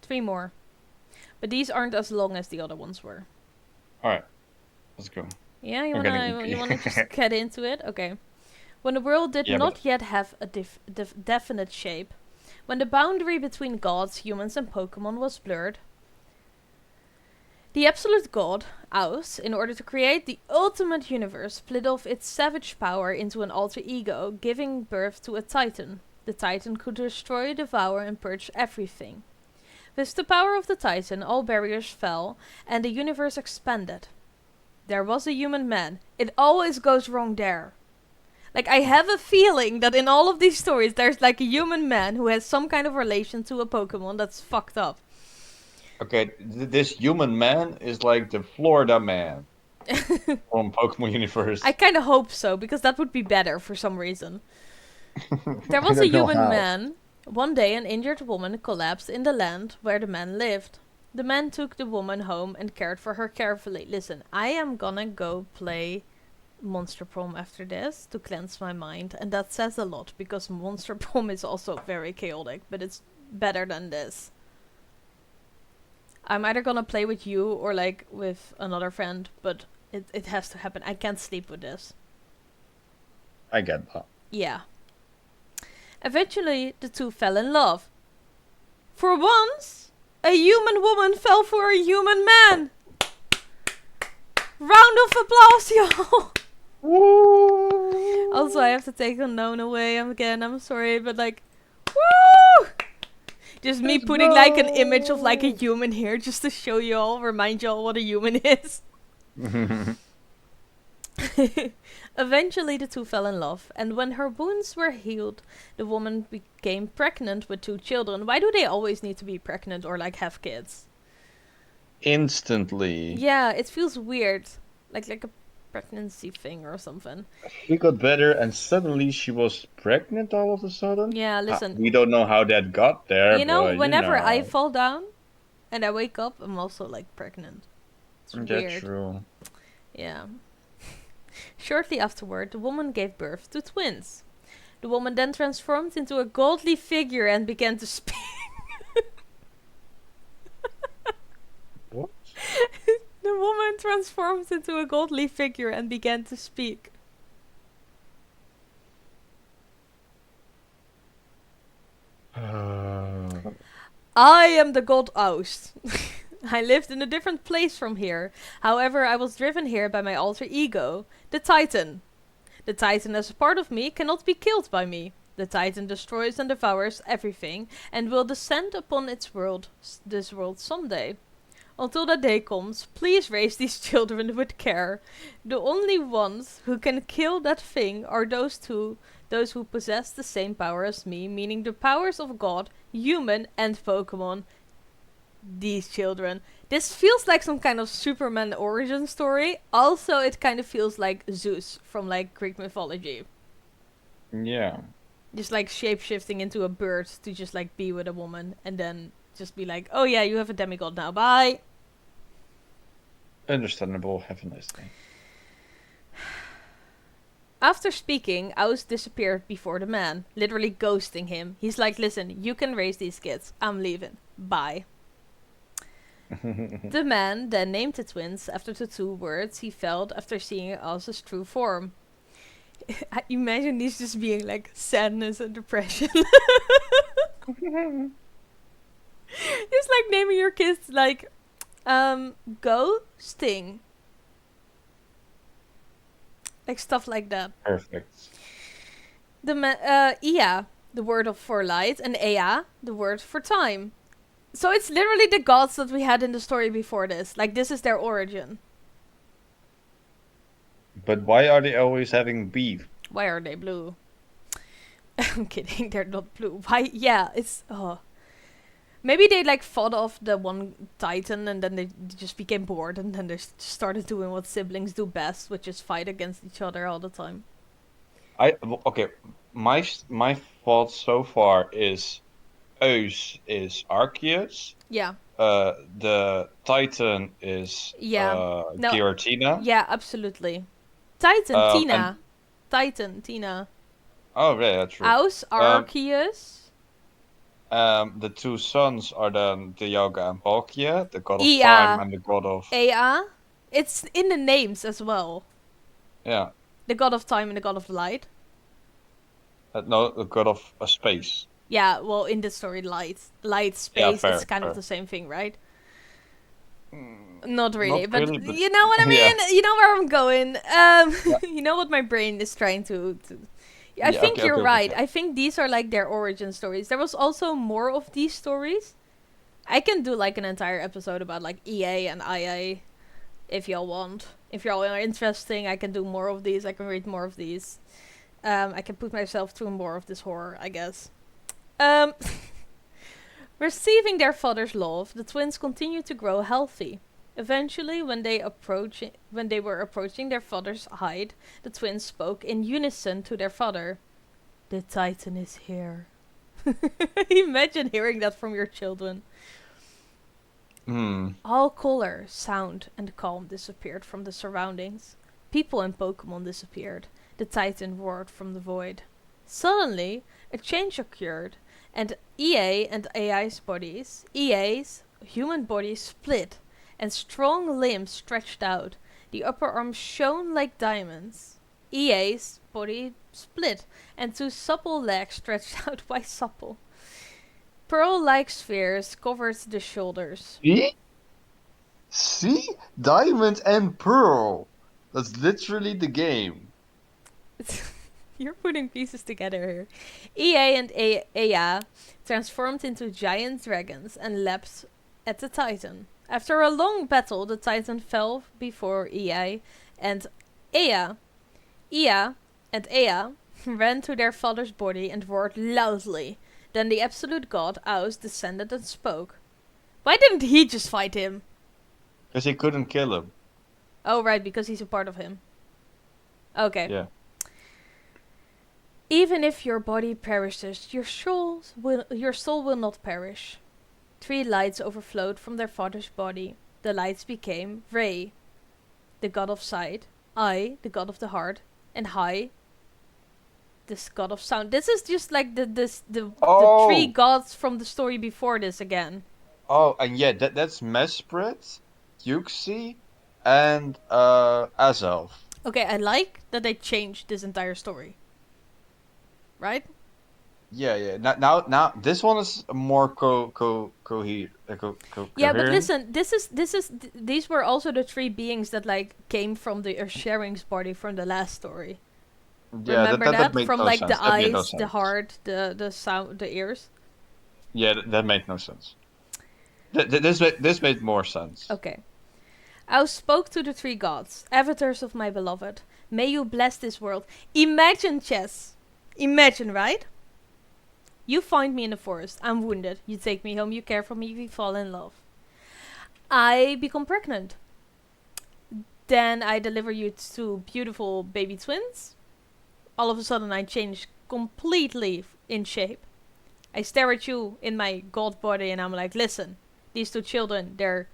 3 more. But these aren't as long as the other ones were. All right, let's go. Yeah, I'm getting you itchy. wanna just get into it? Okay. When the world did Yeah, but not yet have a definite shape, when the boundary between gods, humans, and Pokemon was blurred, the absolute god, Aus, in order to create the ultimate universe, split off its savage power into an alter ego, giving birth to a Titan. The Titan could destroy, devour, and purge everything. With the power of the Titan, all barriers fell, and the universe expanded. There was a human man. It always goes wrong there. Like, I have a feeling that in all of these stories, there's like a human man who has some kind of relation to a Pokemon that's fucked up. Okay, this human man is like the Florida man from Pokemon I Universe. kind of hope so, because that would be better for some reason. There I was a don't know human how. man. One day, an injured woman collapsed in the land where the man lived. The man took the woman home and cared for her carefully. Listen, I am gonna go play Monster Prom after this to cleanse my mind, and that says a lot because Monster Prom is also very chaotic, but it's better than this. I'm either gonna play with you or like with another friend, but it has to happen. I can't sleep with this. I get that. Yeah. Eventually, the two fell in love. For once, a human woman fell for a human man. Round of applause, y'all. Woo! Also, I have to take the known away again. I'm sorry, but like, woo! Just me Let's putting like an image of like a go! human here, just to show you all, remind you all what a human is. Eventually, the two fell in love, and when her wounds were healed, the woman became pregnant with 2 children. Why do they always need to be pregnant or like have kids? Instantly. Yeah, it feels weird, like a pregnancy thing or something. She got better, and suddenly she was pregnant all of a sudden. Yeah, listen, We don't know how that got there, you know, but you whenever I know. fall down and I wake up, I'm also like pregnant. It's Yeah, weird. true. Yeah. Shortly afterward, the woman gave birth to twins. The woman then transformed into a godly figure and began to speak. What? The woman transformed into a godly figure and began to speak. I am the god Aus. I lived in a different place from here. However, I was driven here by my alter ego, the Titan. The Titan as a part of me cannot be killed by me. The Titan destroys and devours everything and will descend upon this world someday. Until that day comes, please raise these children with care. The only ones who can kill that thing are those who possess the same power as me, meaning the powers of God, human, and Pokemon. These children. This feels like some kind of Superman origin story. Also, it kind of feels like Zeus from like Greek mythology. Yeah. Just like shape-shifting into a bird to just like be with a woman and then just be like, oh yeah, you have a demigod now, bye. Understandable. Have a nice day. After speaking, Aus disappeared before the man, literally ghosting him. He's like, listen, you can raise these kids. I'm leaving. Bye. The man then named the twins after the 2 words he felt after seeing Aus's true form. I imagine these just being like sadness and depression. Just like naming your kids like, ghosting. Like stuff like that. Perfect. Ea, the word for light, and Ea, the word for time. So it's literally the gods that we had in the story before this. Like, this is their origin. But why are they always having beef? Why are they blue? I'm kidding, they're not blue. Why? Yeah, it's... Oh. Maybe they, like, fought off the one titan and then they just became bored and then they started doing what siblings do best, which is fight against each other all the time. Okay, my thought so far is Eus is Arceus. Yeah. The Titan is Yeah. No. Giratina. Yeah, absolutely. Titan, Tina. And Titan, Tina. oh yeah, true. Aus, Arceus. The two sons are then Dialga and Palkia, the god of Ea. time and the god of Ea. It's in the names as well. yeah. The god of time and the god of light. No, the god of space. Yeah, well, in the story, light, Yeah, space, fair, it's kind fair. of the same thing, right? Mm, Not really, not but really, but you know what I mean. yeah. You know where I'm going. Yeah. You know what my brain is trying to. I Yeah, think okay, you're okay, right. okay. I think these are like their origin stories. There was also more of these stories. I can do like an entire episode about like EA and IA if y'all want. If y'all are interesting, I can do more of these. I can read more of these. I can put myself through more of this horror, I guess. Um, Receiving their father's love, the twins continued to grow healthy. Eventually, when they were approaching their father's hide, the twins spoke in unison to their father. The Titan is here. Imagine hearing that from your children. Hmm. All color, sound, and calm disappeared from the surroundings. People and Pokemon disappeared. The Titan roared from the void. Suddenly, a change occurred, and EA's human bodies split, and strong limbs stretched out. The upper arms shone like diamonds. EA's body split, and two supple legs stretched out. Why supple? Pearl-like spheres covered the shoulders. See? Diamond and Pearl. That's literally the game. You're putting pieces together here. EA and Ea transformed into giant dragons and leapt at the Titan. After a long battle, the Titan fell before Ea and Ea. Ea and Ea ran to their father's body and roared loudly. Then the absolute god, Aus, descended and spoke. Why didn't he just fight him? Because he couldn't kill him. Oh, right, because he's a part of him. Okay. Yeah. Even if your body perishes, your soul will not perish. 3 lights overflowed from their father's body. The lights became Ray, the god of sight, I, the god of the heart, and Hai, this god of sound. This is just like the 3 gods from the story before this again. Oh, and yeah, that's Mesprit, Yuxi, and Azelf. Okay, I like that they changed this entire story. Right? Yeah. Now, this one is more coherent. Yeah, but listen, these were also the 3 beings that like came from the Earth-Sharing's body from the last story. Yeah, Remember that made from no like sense. the That made eyes, no the sense. heart, the sound, the ears. Yeah, that made no sense. This made more sense. Okay. I spoke to the 3 gods, avatars of my beloved. May you bless this world. Imagine, Chess. Imagine, right? You find me in the forest. I'm wounded. You take me home. You care for me. We fall in love. I become pregnant. Then I deliver you 2 beautiful baby twins. All of a sudden I change completely in shape. I stare at you in my god body and I'm like, listen, these 2 children, they're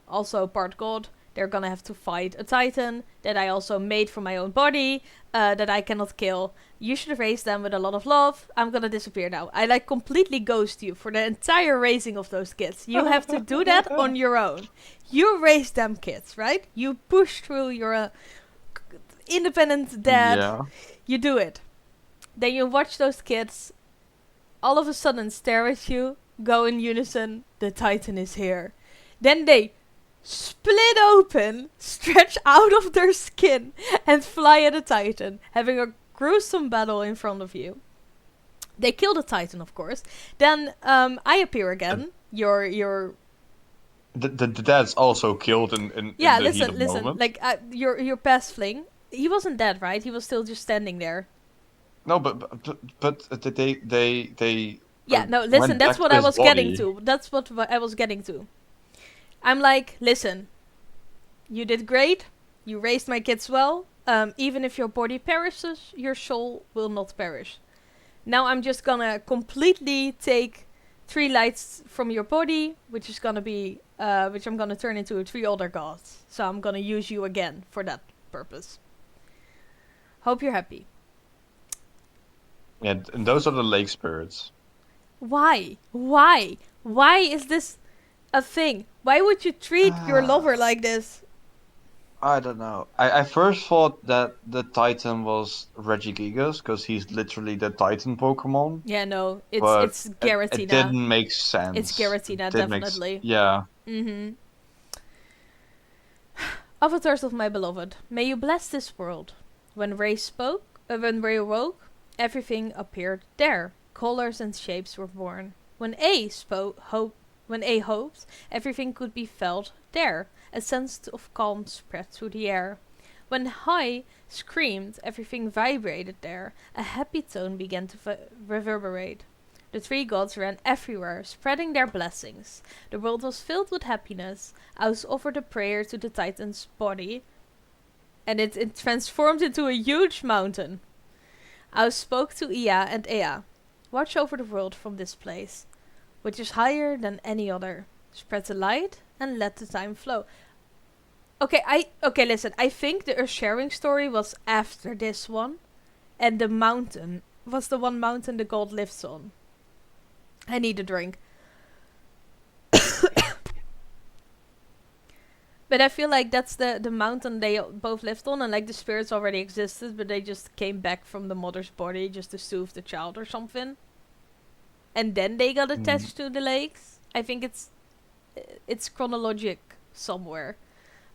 also part god. They're gonna have to fight a titan that I also made from my own body, that I cannot kill. You should raise them with a lot of love. I'm gonna disappear now. I like completely ghost you for the entire raising of those kids. You have to do that on your own. You raise them kids, right? You push through. You're a independent dad. Yeah. You do it. Then you watch those kids all of a sudden stare at you, go in unison, the Titan is here. Then they split open, stretch out of their skin, and fly at the Titan, having a gruesome battle in front of you. They kill the Titan, of course. Then I appear again. Your The dad's also killed in yeah. the heat of Listen. moment. Like your past fling. He wasn't dead, right? He was still just standing there. No, but they Yeah. No. Listen. went That's back what to I his was getting body. to. That's what I was getting to. I'm like, listen. You did great. You raised my kids well. Even if your body perishes, your soul will not perish. Now I'm just gonna completely take 3 lights from your body, which is gonna be, which I'm gonna turn into 3 other gods. So I'm gonna use you again for that purpose. Hope you're happy. Yeah, and those are the lake spirits. Why? Why? Why is this a thing? Why would you treat your lover like this? I don't know. I first thought that the Titan was Regigigas because he's literally the Titan Pokemon, Yeah, no, but it's it Garatina. didn't make It's sense. It Garatina, did definitely. yeah. Mm-hmm. Avatars of my beloved, may you bless this world. When Ray awoke, everything appeared there. Colors and shapes were born. When A hoped, everything could be felt there. A sense of calm spread through the air. When High screamed, everything vibrated there. A happy tone began to reverberate. The 3 gods ran everywhere, spreading their blessings. The world was filled with happiness. Aus offered a prayer to the Titan's body, and it transformed into a huge mountain. Aus spoke to Ea and Ea. Watch over the world from this place, which is higher than any other. Spread the light and let the time flow. Okay, listen. I think the Earth-sharing story was after this one, and the mountain was the one mountain the god lives on. I need a drink. But I feel like that's the mountain they both lived on, and like the spirits already existed, but they just came back from the mother's body just to soothe the child or something. And then they got attached to the lakes. I think it's chronologic somewhere.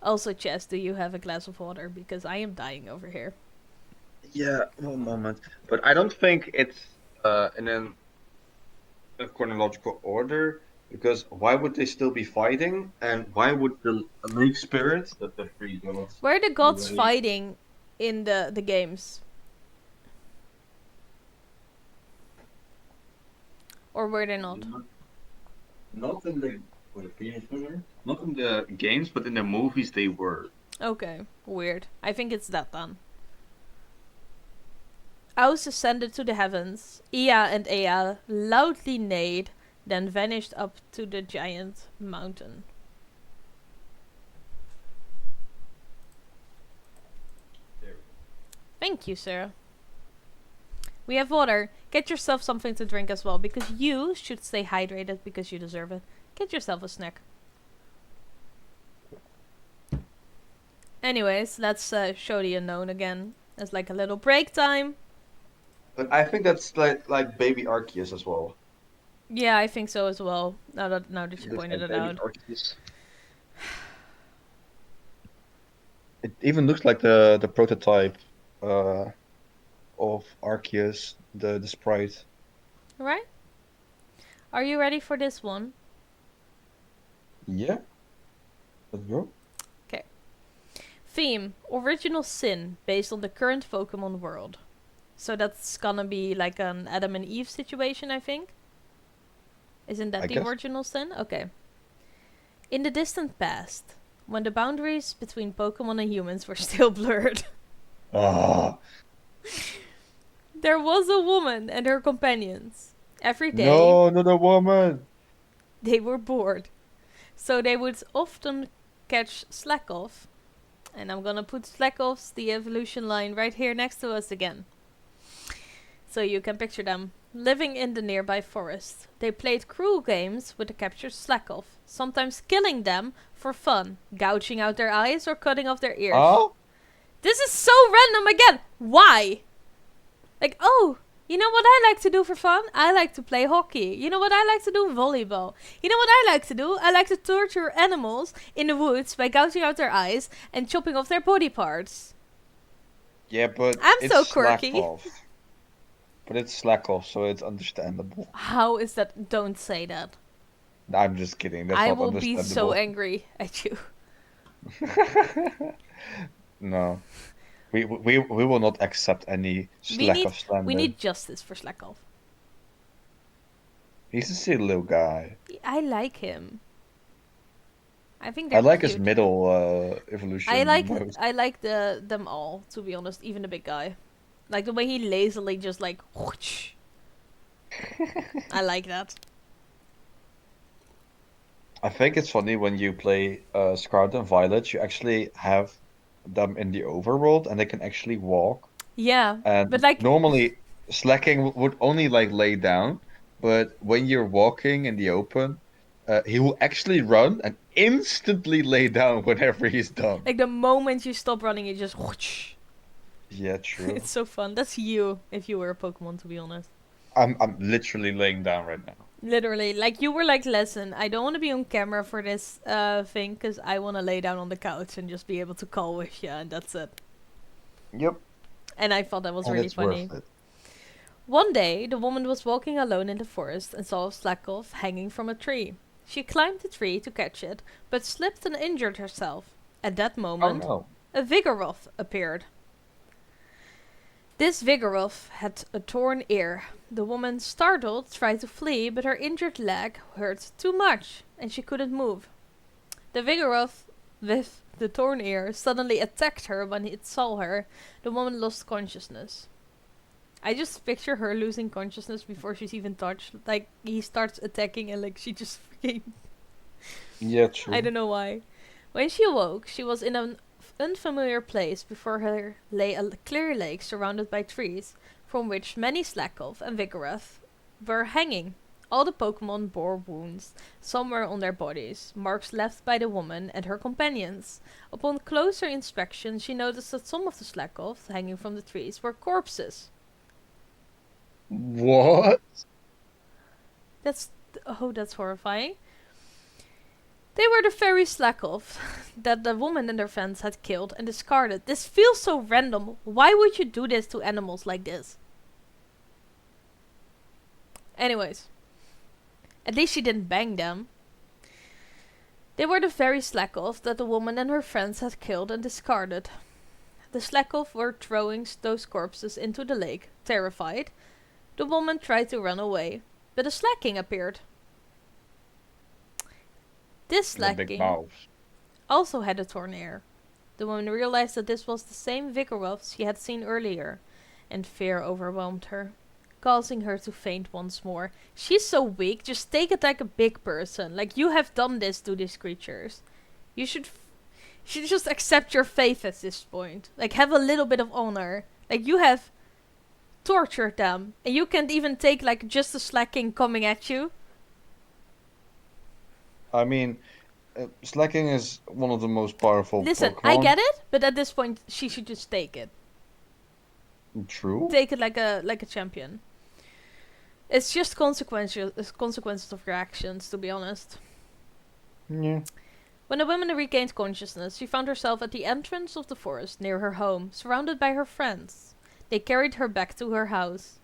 Also, Chess, do you have a glass of water? Because I am dying over here. Yeah, one moment. But I don't think it's in a chronological order because why would they still be fighting? And why would the lake spirits, the 3 gods, Were the gods really- fighting in the games? Or were they not? Not in the not in the games, but in the movies they were. Okay, weird. I think it's that then. Aus ascended to the heavens. Ea and Ea loudly neighed, then vanished up to the giant mountain. Thank you, sir. We have water. Get yourself something to drink as well, because you should stay hydrated because you deserve it. Get yourself a snack. Anyways, let's show the unknown again. It's like a little break time. But I think that's like baby Arceus as well. Yeah, I think so as well. Now that you pointed it out. Arceus. It even looks like the prototype of Arceus, the sprite. Right? Are you ready for this one? Yeah. Let's go. Theme: Original Sin, based on the current Pokemon world. So that's gonna be like an Adam and Eve situation, I think. Isn't that I the guess. original sin? Okay. In the distant past, when the boundaries between Pokemon and humans were still blurred, Ah, there was a woman and her companions. Every day, no, not a woman. they were bored. So they would often catch Slackoff. And I'm gonna put Slackoff's the evolution line right here next to us again. So you can picture them. Living in the nearby forest. They played cruel games with the captured Slackoff, sometimes killing them for fun, gouging out their eyes or cutting off their ears. Oh? This is so random again! Why? Like, oh, you know what I like to do for fun? I like to play hockey. You know what I like to do? Volleyball. You know what I like to do? I like to torture animals in the woods by gouging out their eyes and chopping off their body parts. Yeah, but I'm it's so slack quirky. off. But it's slack off, so it's understandable. How is that? Don't say that. I'm just kidding. That's I not will be so understandable. angry at you. No, we will not accept any We slack need of we slander. need justice for Slackov. He's a silly little guy. I like him. I think I they're like his cute. middle evolution most. I like them all, to be honest, even the big guy. Like the way he lazily just like whoosh. I like that. I think it's funny when you play Scarlet and Violet, you actually have them in the overworld and they can actually walk. Yeah, but And like normally slacking would only like lay down, but when you're walking in the open, he will actually run and instantly lay down whenever he's done. like the moment you stop running, you just whoosh. Yeah, It's true. so fun. That's you if you were a Pokemon, to be honest. I'm literally laying down right now. Literally, like you were like, listen, I don't want to be on camera for this thing because I want to lay down on the couch and just be able to call with you, and that's it. Yep, And I thought that was and really it's funny. worth it. One day, the woman was walking alone in the forest and saw a Slakoth hanging from a tree. She climbed the tree to catch it, but slipped and injured herself. At that Oh moment, no. a Vigoroth appeared. This Vigoroth had a torn ear. The woman, startled, tried to flee, but her injured leg hurt too much, and she couldn't move. The Vigoroth, with the torn ear, suddenly attacked her when it saw her. The woman lost consciousness. I just picture her losing consciousness before she's even touched. Like, he starts attacking and, like, she just freaking... Yeah, I true. don't know why. When she awoke, she was in an unfamiliar place. Before her lay a clear lake surrounded by trees, from which many Slakoth and Vigoroth were hanging. All the Pokemon bore wounds, somewhere on their bodies, marks left by the woman and her companions. Upon closer inspection, she noticed that some of the Slakoth hanging from the trees were corpses. What? That's horrifying. They were the very Slakoth that the woman and their friends had killed and discarded. This feels so random. Why would you do this to animals like this? Anyways, at least she didn't bang them. They were the very Slakoth that the woman and her friends had killed and discarded. The Slakoth were throwing those corpses into the lake, terrified. The woman tried to run away, but a Slacking appeared. This The big Slacking mouth. also had a torn ear. The woman realized that this was the same Vigoroth she had seen earlier, and fear overwhelmed her, causing her to faint once more. She's so weak, just take it like a big person. Like, you have done this to these creatures. You should just accept your fate at this point. Like, have a little bit of honor. Like, you have tortured them, and you can't even take, like, just a Slacking coming at you. I mean, slacking is one of the most powerful Listen, I Pokemon. get it, but at this point, she should just take it. True. Take it like a champion. It's just consequences of your actions, to be honest. Yeah. When the woman regained consciousness, she found herself at the entrance of the forest near her home, surrounded by her friends. They carried her back to her house.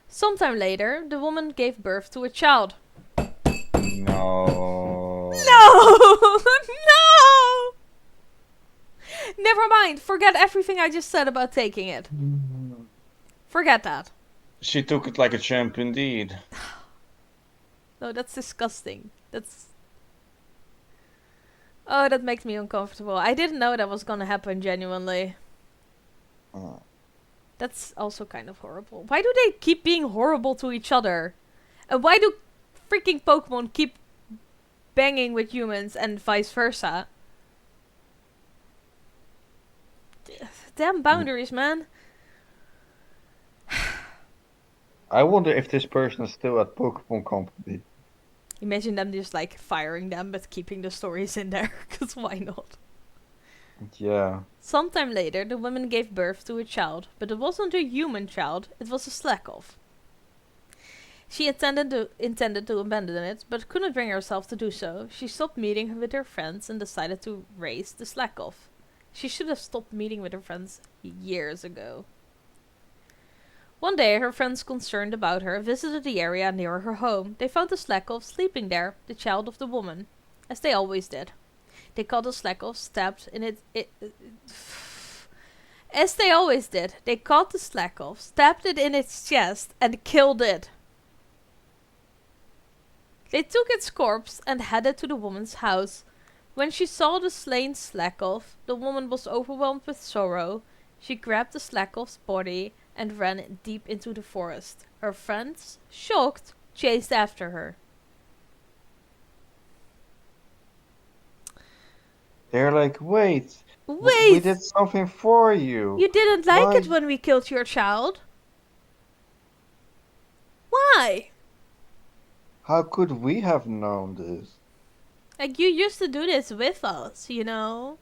Sometime later, the woman gave birth to a child. No. No! No! Never mind. Forget everything I just said about taking it. Forget that. She took it like a champ indeed. No, that's disgusting. That's... Oh, that makes me uncomfortable. I didn't know that was gonna happen, genuinely. Uh, That's also kind of horrible. Why do they keep being horrible to each other? And why do freaking Pokemon keep banging with humans and vice versa? Damn boundaries, man. I wonder if this person is still at Pokemon Company. Imagine them just like firing them but keeping the stories in there, because why not? Yeah. Sometime later, the woman gave birth to a child, but it wasn't a human child, it was a Slakoth. She intended to abandon it, but couldn't bring herself to do so. She stopped meeting with her friends and decided to raise the Slakoth. She should have stopped meeting with her friends years ago. One day, her friends concerned about her visited the area near her home. They found the Slackoff sleeping there, the child of the woman, as they always did. They caught the Slackoff stabbed in as they always did. They caught the Slackoff, stabbed it in its chest, and killed it. They took its corpse and headed to the woman's house. When she saw the slain Slackoff, the woman was overwhelmed with sorrow. She grabbed the Slackoff's body and ran deep into the forest. Her friends, shocked, chased after her. They're like, wait, we Wait! did something for you. You didn't like Why? it when we killed your child? Why? How could we have known this? Like, you used to do this with us, you know?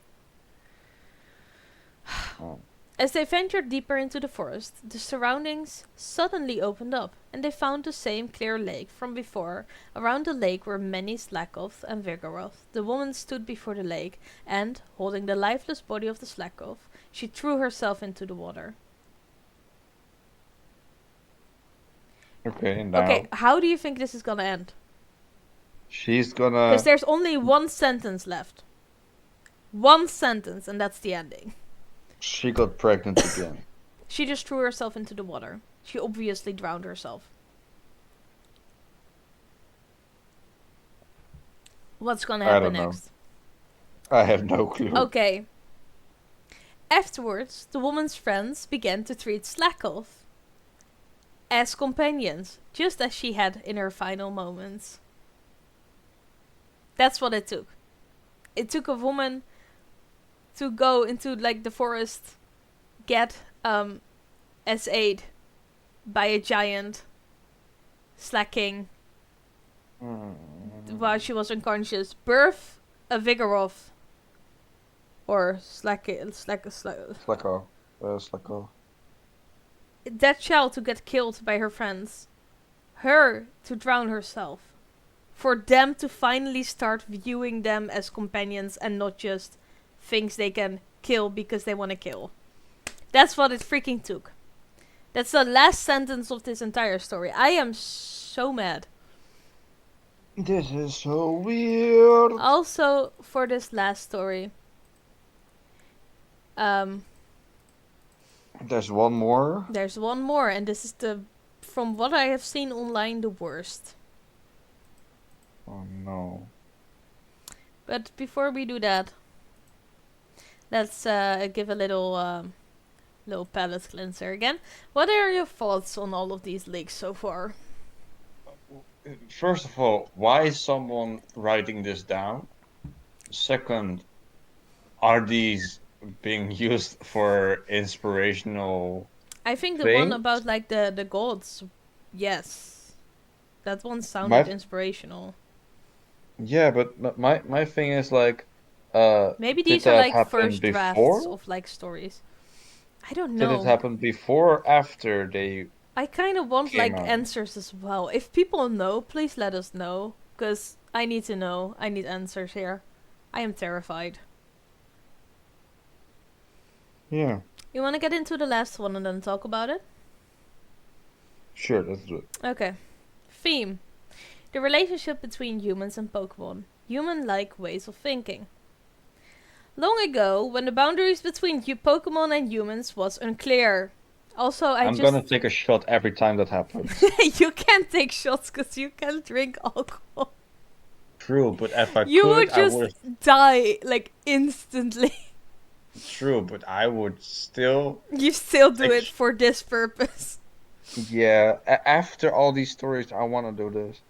Oh. As they ventured deeper into the forest, the surroundings suddenly opened up, and they found the same clear lake from before. Around the lake were many Slackoff and Vigoroth. The woman stood before the lake, and, holding the lifeless body of the Slackoff, she threw herself into the water. Okay, now Okay, how do you think this is gonna end? she's Because gonna. there's only one sentence left. One sentence, and that's the ending. She got pregnant again. She just threw herself into the water. She obviously drowned herself. What's gonna I happen don't know. next? I have no clue. Okay. Afterwards, the woman's friends began to treat Slackoff as companions, just as she had in her final moments. That's what it took. It took a woman to go into like the forest, get as aid by a giant slacking while she was unconscious, birth a Vigoroth or Slacko. Slacko. that child to get killed by her friends, her to drown herself, for them to finally start viewing them as companions and not just things they can kill because they want to kill. That's what it freaking took. That's the last sentence of this entire story. I am so mad. This is so weird. Also, for this last story, There's one more. there's one more, and this is from what I have seen online, the worst. Oh no. But before we do that, let's give a little palate cleanser again. What are your thoughts on all of these leaks so far? First of all, why is someone writing this down? Second, are these being used for inspirational I think the one things? about like the gods, yes, that one sounded My inspirational. yeah, but my thing is like, Maybe did these are that like happen first drafts before? of like stories. I don't Did it know. happen before or after they I kind of want came like out? answers as well. If people know, please let us know, cause I need to know. I need answers here. I am terrified. Yeah, You want to get into the last one and then talk about it? sure, let's do it. Okay. Theme: the relationship between humans and Pokemon. Human-like ways of thinking. Long ago, when the boundaries between Pokemon and humans was unclear. Also, I'm gonna take a shot every time that happens. You can't take shots because you can't drink alcohol. True, but if I You could, would I just would. die, like, instantly. True, but I would still. You still do it Ex- for this purpose. Yeah, after all these stories, I wanna do this.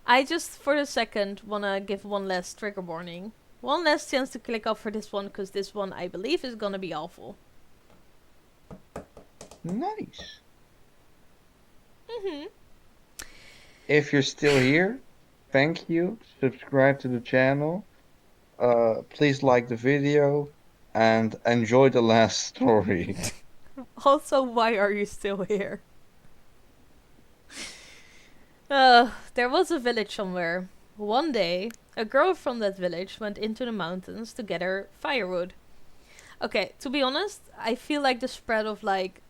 I just, for a second, wanna give one last trigger warning. One last chance to click off for this one, because this one, I believe, is gonna be awful. Nice. Mm-hmm. If you're still here, thank you. Subscribe to the channel. Please like the video and enjoy the last story. Also, why are you still here? There was a village somewhere. One day, a girl from that village went into the mountains to gather firewood. Okay, to be honest, I feel like the spread of like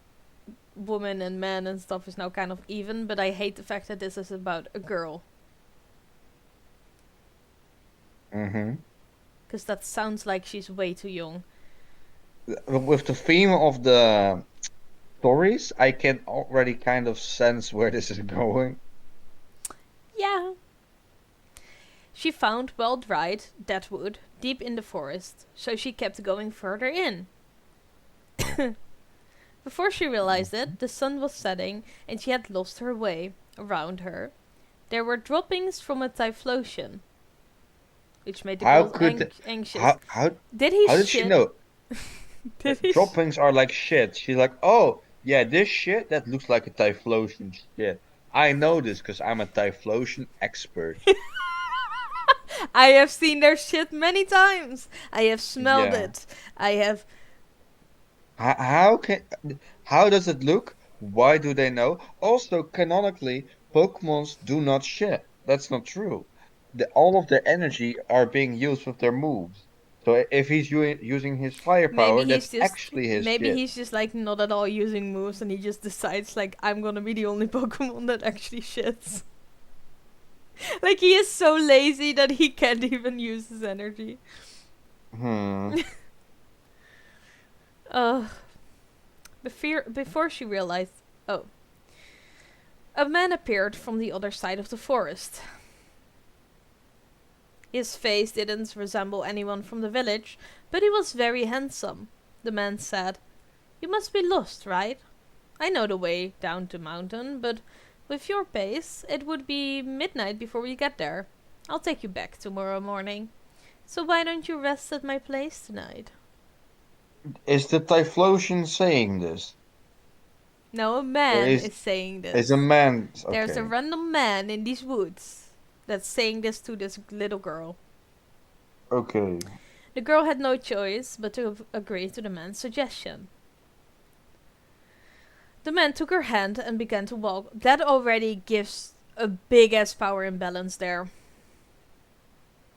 women and men and stuff is now kind of even, but I hate the fact that this is about a girl. Mm-hmm. Because that sounds like she's way too young. With the theme of the stories, I can already kind of sense where this is going. Yeah. She found well-dried dead wood deep in the forest, so she kept going further in. Before she realized it, the sun was setting and she had lost her way. Around her, there were droppings from a typhlosion, which made the How girl could anxious. how how Did he how did she shit? know? Did he Droppings are like shit. She's like, oh yeah, this shit that looks like a Typhlosion shit. I know this because I'm a Typhlosion expert. I have seen their shit many times. I have smelled Yeah. it. I have. How can how does it look? Why do they know? Also, canonically, Pokemons do not shit. That's not true. All of their energy are being used with their moves. So if he's using his firepower, that's actually his Maybe shit. he's just like not at all using moves, and he just decides like I'm gonna be the only Pokemon that actually shits. Like he is so lazy that he can't even use his energy. Hmm. Ugh. Before she realized, oh, a man appeared from the other side of the forest. His face didn't resemble anyone from the village, but he was very handsome. The man said, "You must be lost, right? I know the way down the mountain, but with your pace, it would be midnight before we get there. I'll take you back tomorrow morning. So why don't you rest at my place tonight?" Is the Typhlosion saying this? No, a Or man is saying is a this. man There's a okay. random man in these woods that's saying this to this little girl. Okay. The girl had no choice but to agree to the man's suggestion. The man took her hand and began to walk. That already gives a big ass power imbalance there.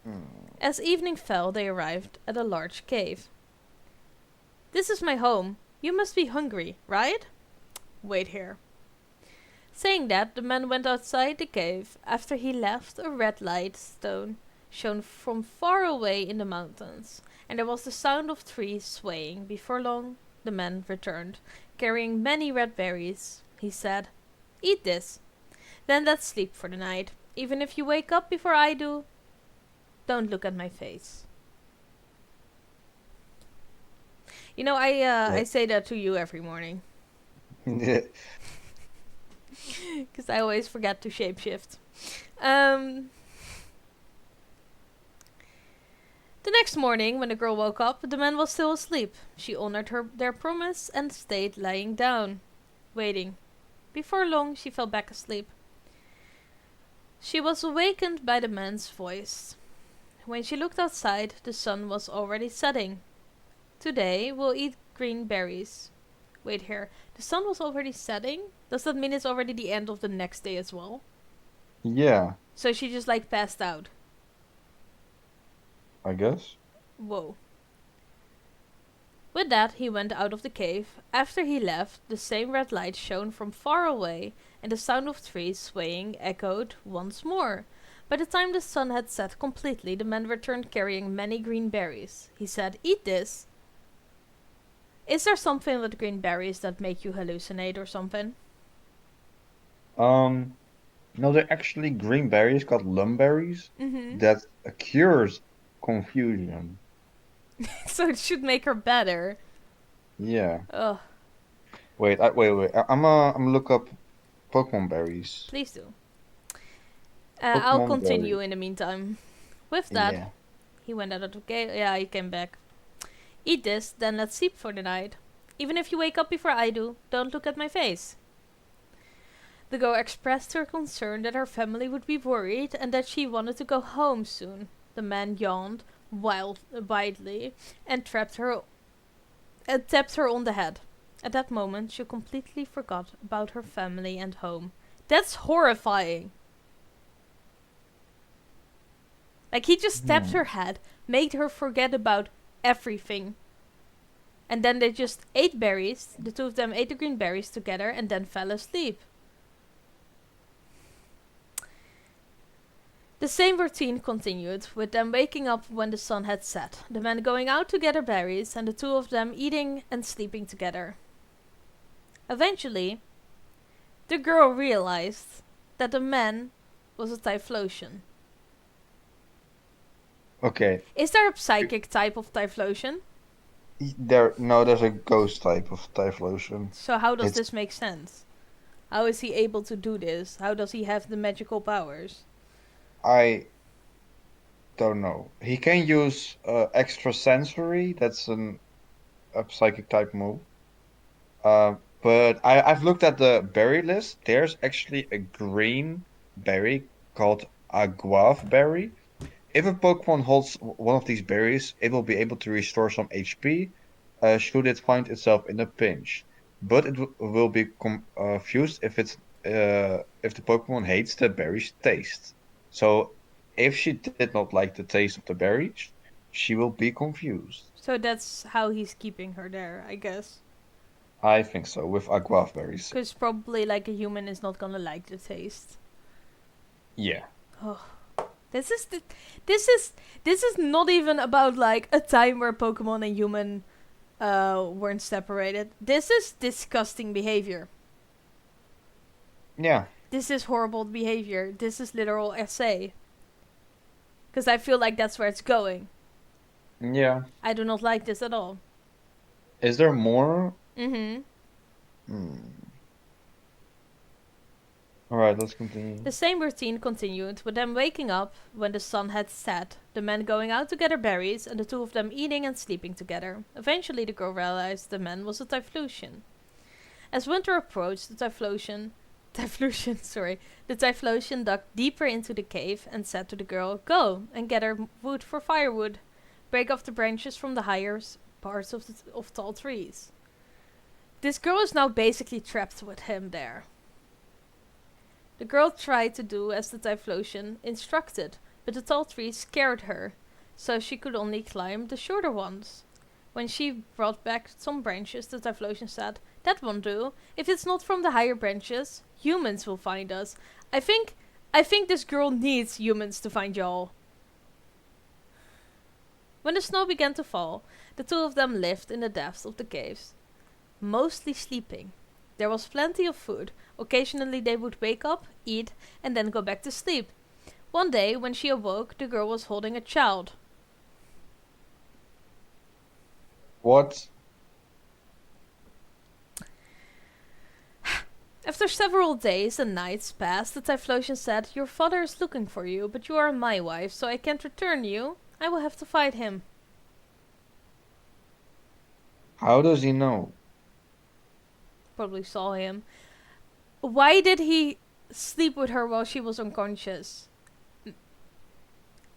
Hmm. As evening fell, they arrived at a large cave. "This is my home. You must be hungry, right? Wait here." Saying that, the man went outside the cave. After he left, a red light stone shone from far away in the mountains, and there was the sound of trees swaying. Before long, the man returned, carrying many red berries. He said, "Eat this. Then let's sleep for the night. Even if you wake up before I do, don't look at my face." You know, I Yeah. say that to you every morning. Because I always forget to shapeshift. Um, the next morning, when the girl woke up, the man was still asleep. She honored their promise and stayed lying down, waiting. Before long, she fell back asleep. She was awakened by the man's voice. When she looked outside, the sun was already setting. "Today, we'll eat green berries." Wait here. The sun was already setting? Does that mean it's already the end of the next day as well? Yeah, So she just like passed out. I guess. Whoa. With that, he went out of the cave. After he left, the same red light shone from far away, and the sound of trees swaying echoed once more. By the time the sun had set completely, the man returned carrying many green berries. He said, "Eat this." Is there something with green berries that make you hallucinate or something? Um, no, they're actually green berries called lumberries Mm-hmm. that cures confusion. So it should make her better. Yeah. Ugh, Wait. I'm look up Pokemon berries. please do. I'll Pokemon continue berries. in the meantime. With that, Yeah. he went out of the cave. Yeah, he came back. "Eat this, then let's sleep for the night. Even if you wake up before I do, don't look at my face." The girl expressed her concern that her family would be worried and that she wanted to go home soon. The man yawned widely and tapped her on the head. At that moment, she completely forgot about her family and home. That's horrifying. Like he just tapped Hmm. her head, made her forget about everything. And then they just ate berries. The two of them ate the green berries together and then fell asleep. The same routine continued, with them waking up when the sun had set, the men going out to gather berries, and the two of them eating and sleeping together. Eventually, the girl realized that the man was a Typhlosion. Okay. Is there a psychic type of Typhlosion? There's a ghost type of Typhlosion. So how does It's this make sense? How is he able to do this? How does he have the magical powers? I don't know. He can use extrasensory. That's a psychic type move. But I've looked at the berry list. There's actually a green berry called a guava berry. If a Pokemon holds one of these berries, it will be able to restore some HP, should it find itself in a pinch. But it will be confused if the Pokemon hates the berry's taste. So if she did not like the taste of the berries, she will be confused. So that's how he's keeping her there, I guess. I think so, with guava berries. Because probably like a human is not gonna like the taste. Yeah. Oh, this is this is not even about like a time where Pokemon and human weren't separated. This is disgusting behavior. Yeah. This is horrible behavior. This is literal SA. Because I feel like that's where it's going. Yeah. I do not like this at all. Is there more? Mm-hmm. Hmm. Alright, let's continue. The same routine continued, with them waking up when the sun had set, the men going out to gather berries, and the two of them eating and sleeping together. Eventually the girl realized the man was a Typhlosion. As winter approached, the Typhlosion dug deeper into the cave and said to the girl, "Go and gather wood for firewood. Break off the branches from the higher parts of tall trees." This girl is now basically trapped with him there. The girl tried to do as the Typhlosion instructed, but the tall trees scared her, so she could only climb the shorter ones. When she brought back some branches, the Typhlosion said, "That won't do. If it's not from the higher branches, humans will find us." I think this girl needs humans to find y'all. When the snow began to fall, the two of them lived in the depths of the caves, mostly sleeping. There was plenty of food. Occasionally they would wake up, eat, and then go back to sleep. One day, when she awoke, the girl was holding a child. What? After several days and nights passed, the Typhlosion said, "Your father is looking for you, but you are my wife, so I can't return you. I will have to fight him." How does he know? Probably saw him. Why did he sleep with her while she was unconscious?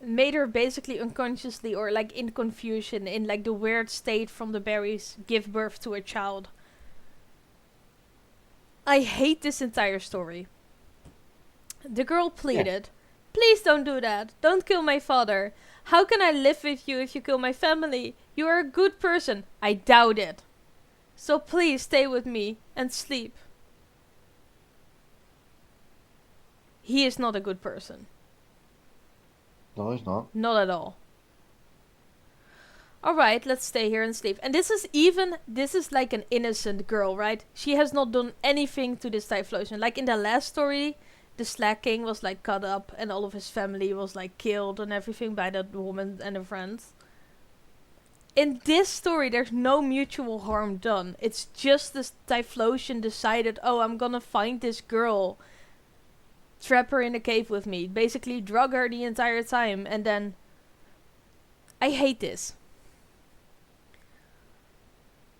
Made her basically unconsciously or like in confusion, in like the weird state from the berries, give birth to a child. I hate this entire story. The girl pleaded, "Please don't do that. Don't kill my father. How can I live with you if you kill my family? You are a good person." I doubt it. "So please stay with me and sleep." He is not a good person. No, he's not. Not at all. Alright, let's stay here and sleep. And this is like an innocent girl, right? She has not done anything to this Typhlosion. Like in the last story, the Slack King was like cut up and all of his family was like killed and everything by that woman and her friends. In this story, there's no mutual harm done. It's just this Typhlosion decided, "Oh, I'm gonna find this girl, trap her in a cave with me, basically drug her the entire time, and then..." I hate this.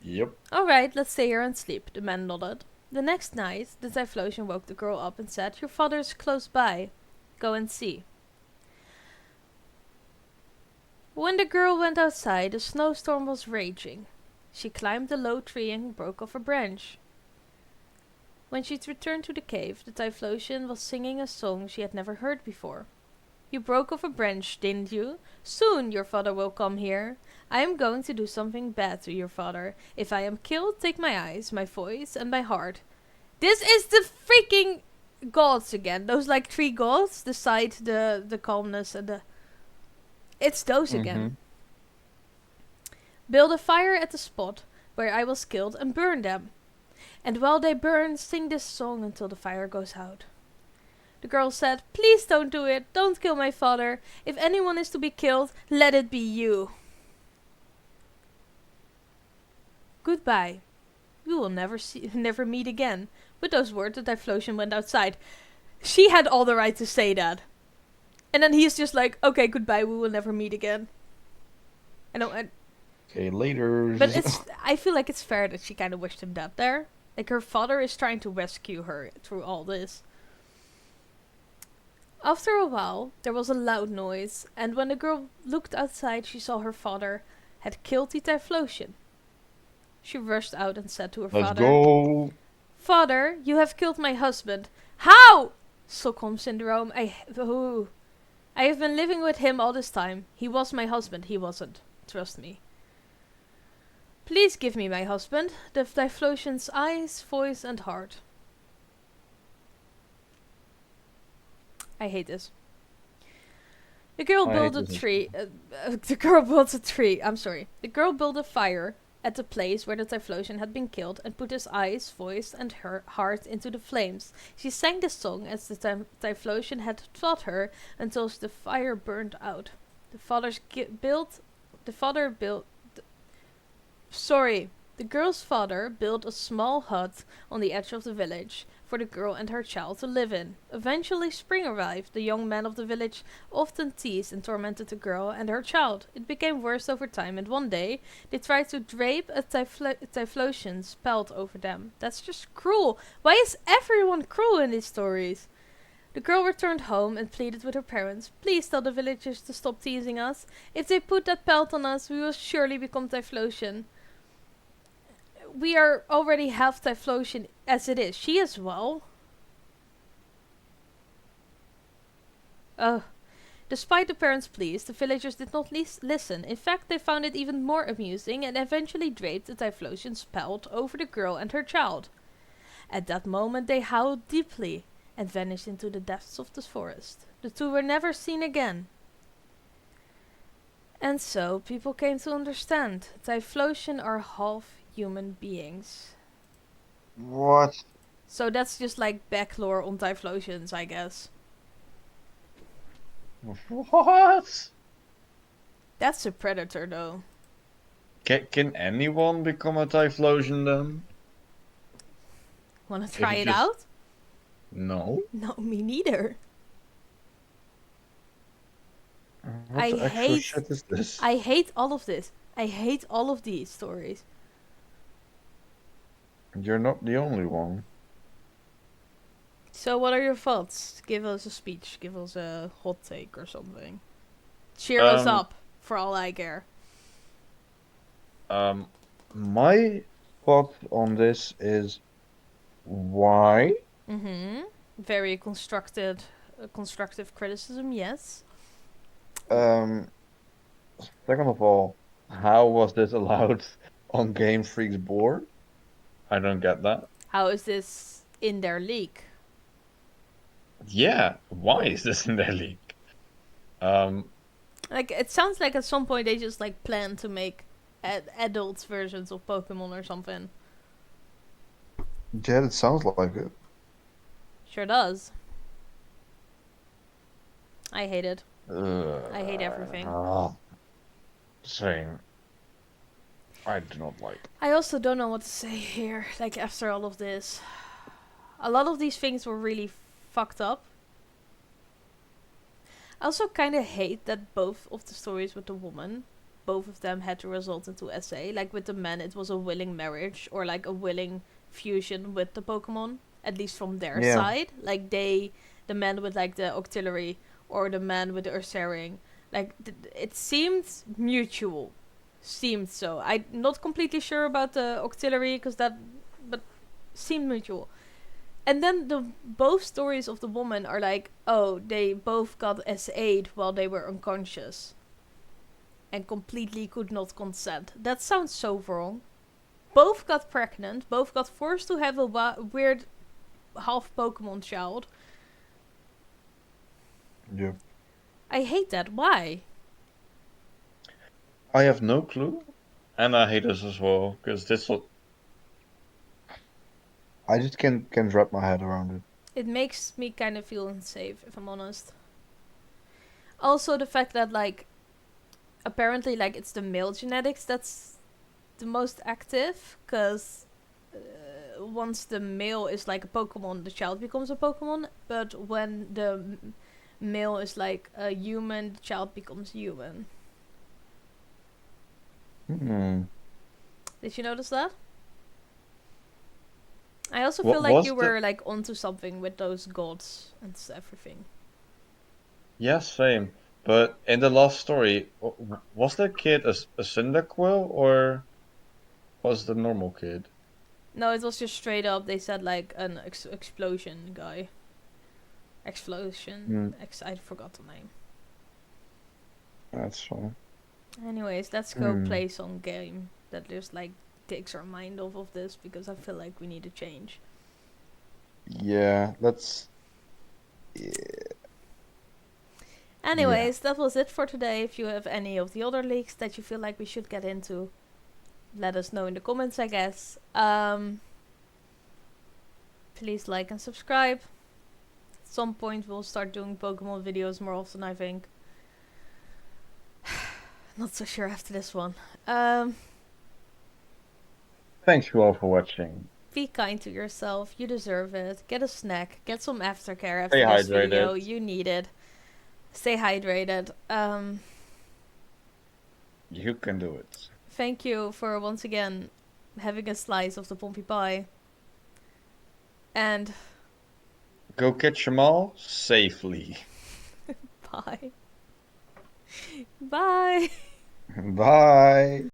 Yep. "Alright, let's stay here and sleep," the man nodded. The next night, the Typhlosion woke the girl up and said, "Your father is close by. Go and see." When the girl went outside, a snowstorm was raging. She climbed a low tree and broke off a branch. When she returned to the cave, the Typhlosion was singing a song she had never heard before. "You broke off a branch, didn't you? Soon your father will come here. I am going to do something bad to your father. If I am killed, take my eyes, my voice, and my heart. This is the freaking gods again. Those like 3 gods, the sight, the calmness, and the... It's those again. Mm-hmm. Build a fire at the spot where I was killed and burn them. And while they burn, sing this song until the fire goes out. The girl said, please don't do it. Don't kill my father. If anyone is to be killed, let it be you. Goodbye. We will never meet again. With those words, the Typhlosion went outside. She had all the right to say that. And then he's just like, okay, goodbye, we will never meet again. Okay, later. But I feel like it's fair that she kind of wished him dead there. Like, her father is trying to rescue her through all this. After a while, there was a loud noise, and when the girl looked outside, she saw her father had killed the Typhlosion. She rushed out and said to her Let's father, go. Father, you have killed my husband. How? Stockholm Syndrome. I have been living with him all this time. He was my husband. He wasn't. Trust me. Please give me my husband, the Typhlosion's eyes, voice, and heart. I hate this. The girl built a tree. The girl built a tree. I'm sorry. The girl built a fire at the place where the Typhlosion had been killed and put his eyes, voice, and her heart into the flames. She sang this song as the Typhlosion had taught her until the fire burned out. The girl's father built a small hut on the edge of the village for the girl and her child to live in. Eventually spring arrived. The young men of the village often teased and tormented the girl and her child. It became worse over time, and one day they tried to drape a Typhlosion's pelt over them. That's just cruel. Why is everyone cruel in these stories? The girl returned home and pleaded with her parents. Please tell the villagers to stop teasing us. If they put that pelt on us, we will surely become Typhlosion. We are already half Typhlosion as it is. She as well. Despite the parents' pleas, the villagers did not listen. In fact, they found it even more amusing and eventually draped the Typhlosion's pelt over the girl and her child. At that moment, they howled deeply and vanished into the depths of the forest. The two were never seen again. And so, people came to understand. Typhlosion are half human beings. What? So that's just like backlore on Typhlosions, I guess. What? That's a predator, though. Can anyone become a Typhlosion then? Wanna try you it just- out? No. No, me neither. What I the actual hate- shit is this? I hate all of this. I hate all of these stories. You're not the only one. So what are your thoughts? Give us a speech. Give us a hot take or something. Cheer us up, for all I care. My thought on this is why? Mm-hmm. Very constructive criticism, yes. Second of all, how was this allowed on Game Freak's board? I don't get that. How is this in their league? Yeah, why is this in their league? Like, it sounds like at some point they just like plan to make adult versions of Pokemon or something. Yeah, it sounds like it. Sure does. I hate it. I hate everything. Same. I do not like. I also don't know what to say here, like after all of this. A lot of these things were really fucked up. I also kind of hate that both of the stories with the woman, both of them had to result into SA. Like with the men, it was a willing marriage or like a willing fusion with the Pokemon, at least from their side. Like the men with like the Octillery or the man with the Ursaring. Like it seemed mutual. Seemed so. I'm not completely sure about the Octillery but seemed mutual. And then both stories of the woman are like, oh, they both got SA'd while they were unconscious. and completely could not consent. That sounds so wrong. Both got pregnant, both got forced to have a weird half Pokemon child. Yeah. I hate that. Why? I have no clue, and I hate this as well because I just can't wrap my head around it. It makes me kind of feel unsafe, if I'm honest. Also, the fact that, like, apparently, like, it's the male genetics that's the most active, because once the male is like a Pokemon, the child becomes a Pokemon, but when the male is like a human, the child becomes human. Hmm. Did you notice that? I also feel What like was you the? were like onto something with those gods and everything. Yeah, same. But in the last story, was the kid a Cyndaquil or was the normal kid? No, it was just straight up. They said like an explosion guy. Explosion. Hmm, I forgot the name. that's fine. Anyways, let's go Hmm. play some game that just like takes our mind off of this because I feel like we need a change. Yeah, let's. Yeah. Yeah. Anyways, that was it for today. If you have any of the other leaks that you feel like we should get into, let us know in the comments, I guess. Please like and subscribe. At some point, we'll start doing Pokemon videos more often, I think. Not so sure after this one. Thank you all for watching. Be kind to yourself. You deserve it. Get a snack. Get some aftercare Stay after this video. hydrated. You need it. Stay hydrated. You can do it. Thank you for once again having a slice of the PompyPie. And Go catch 'em all safely. bye. Bye. Bye.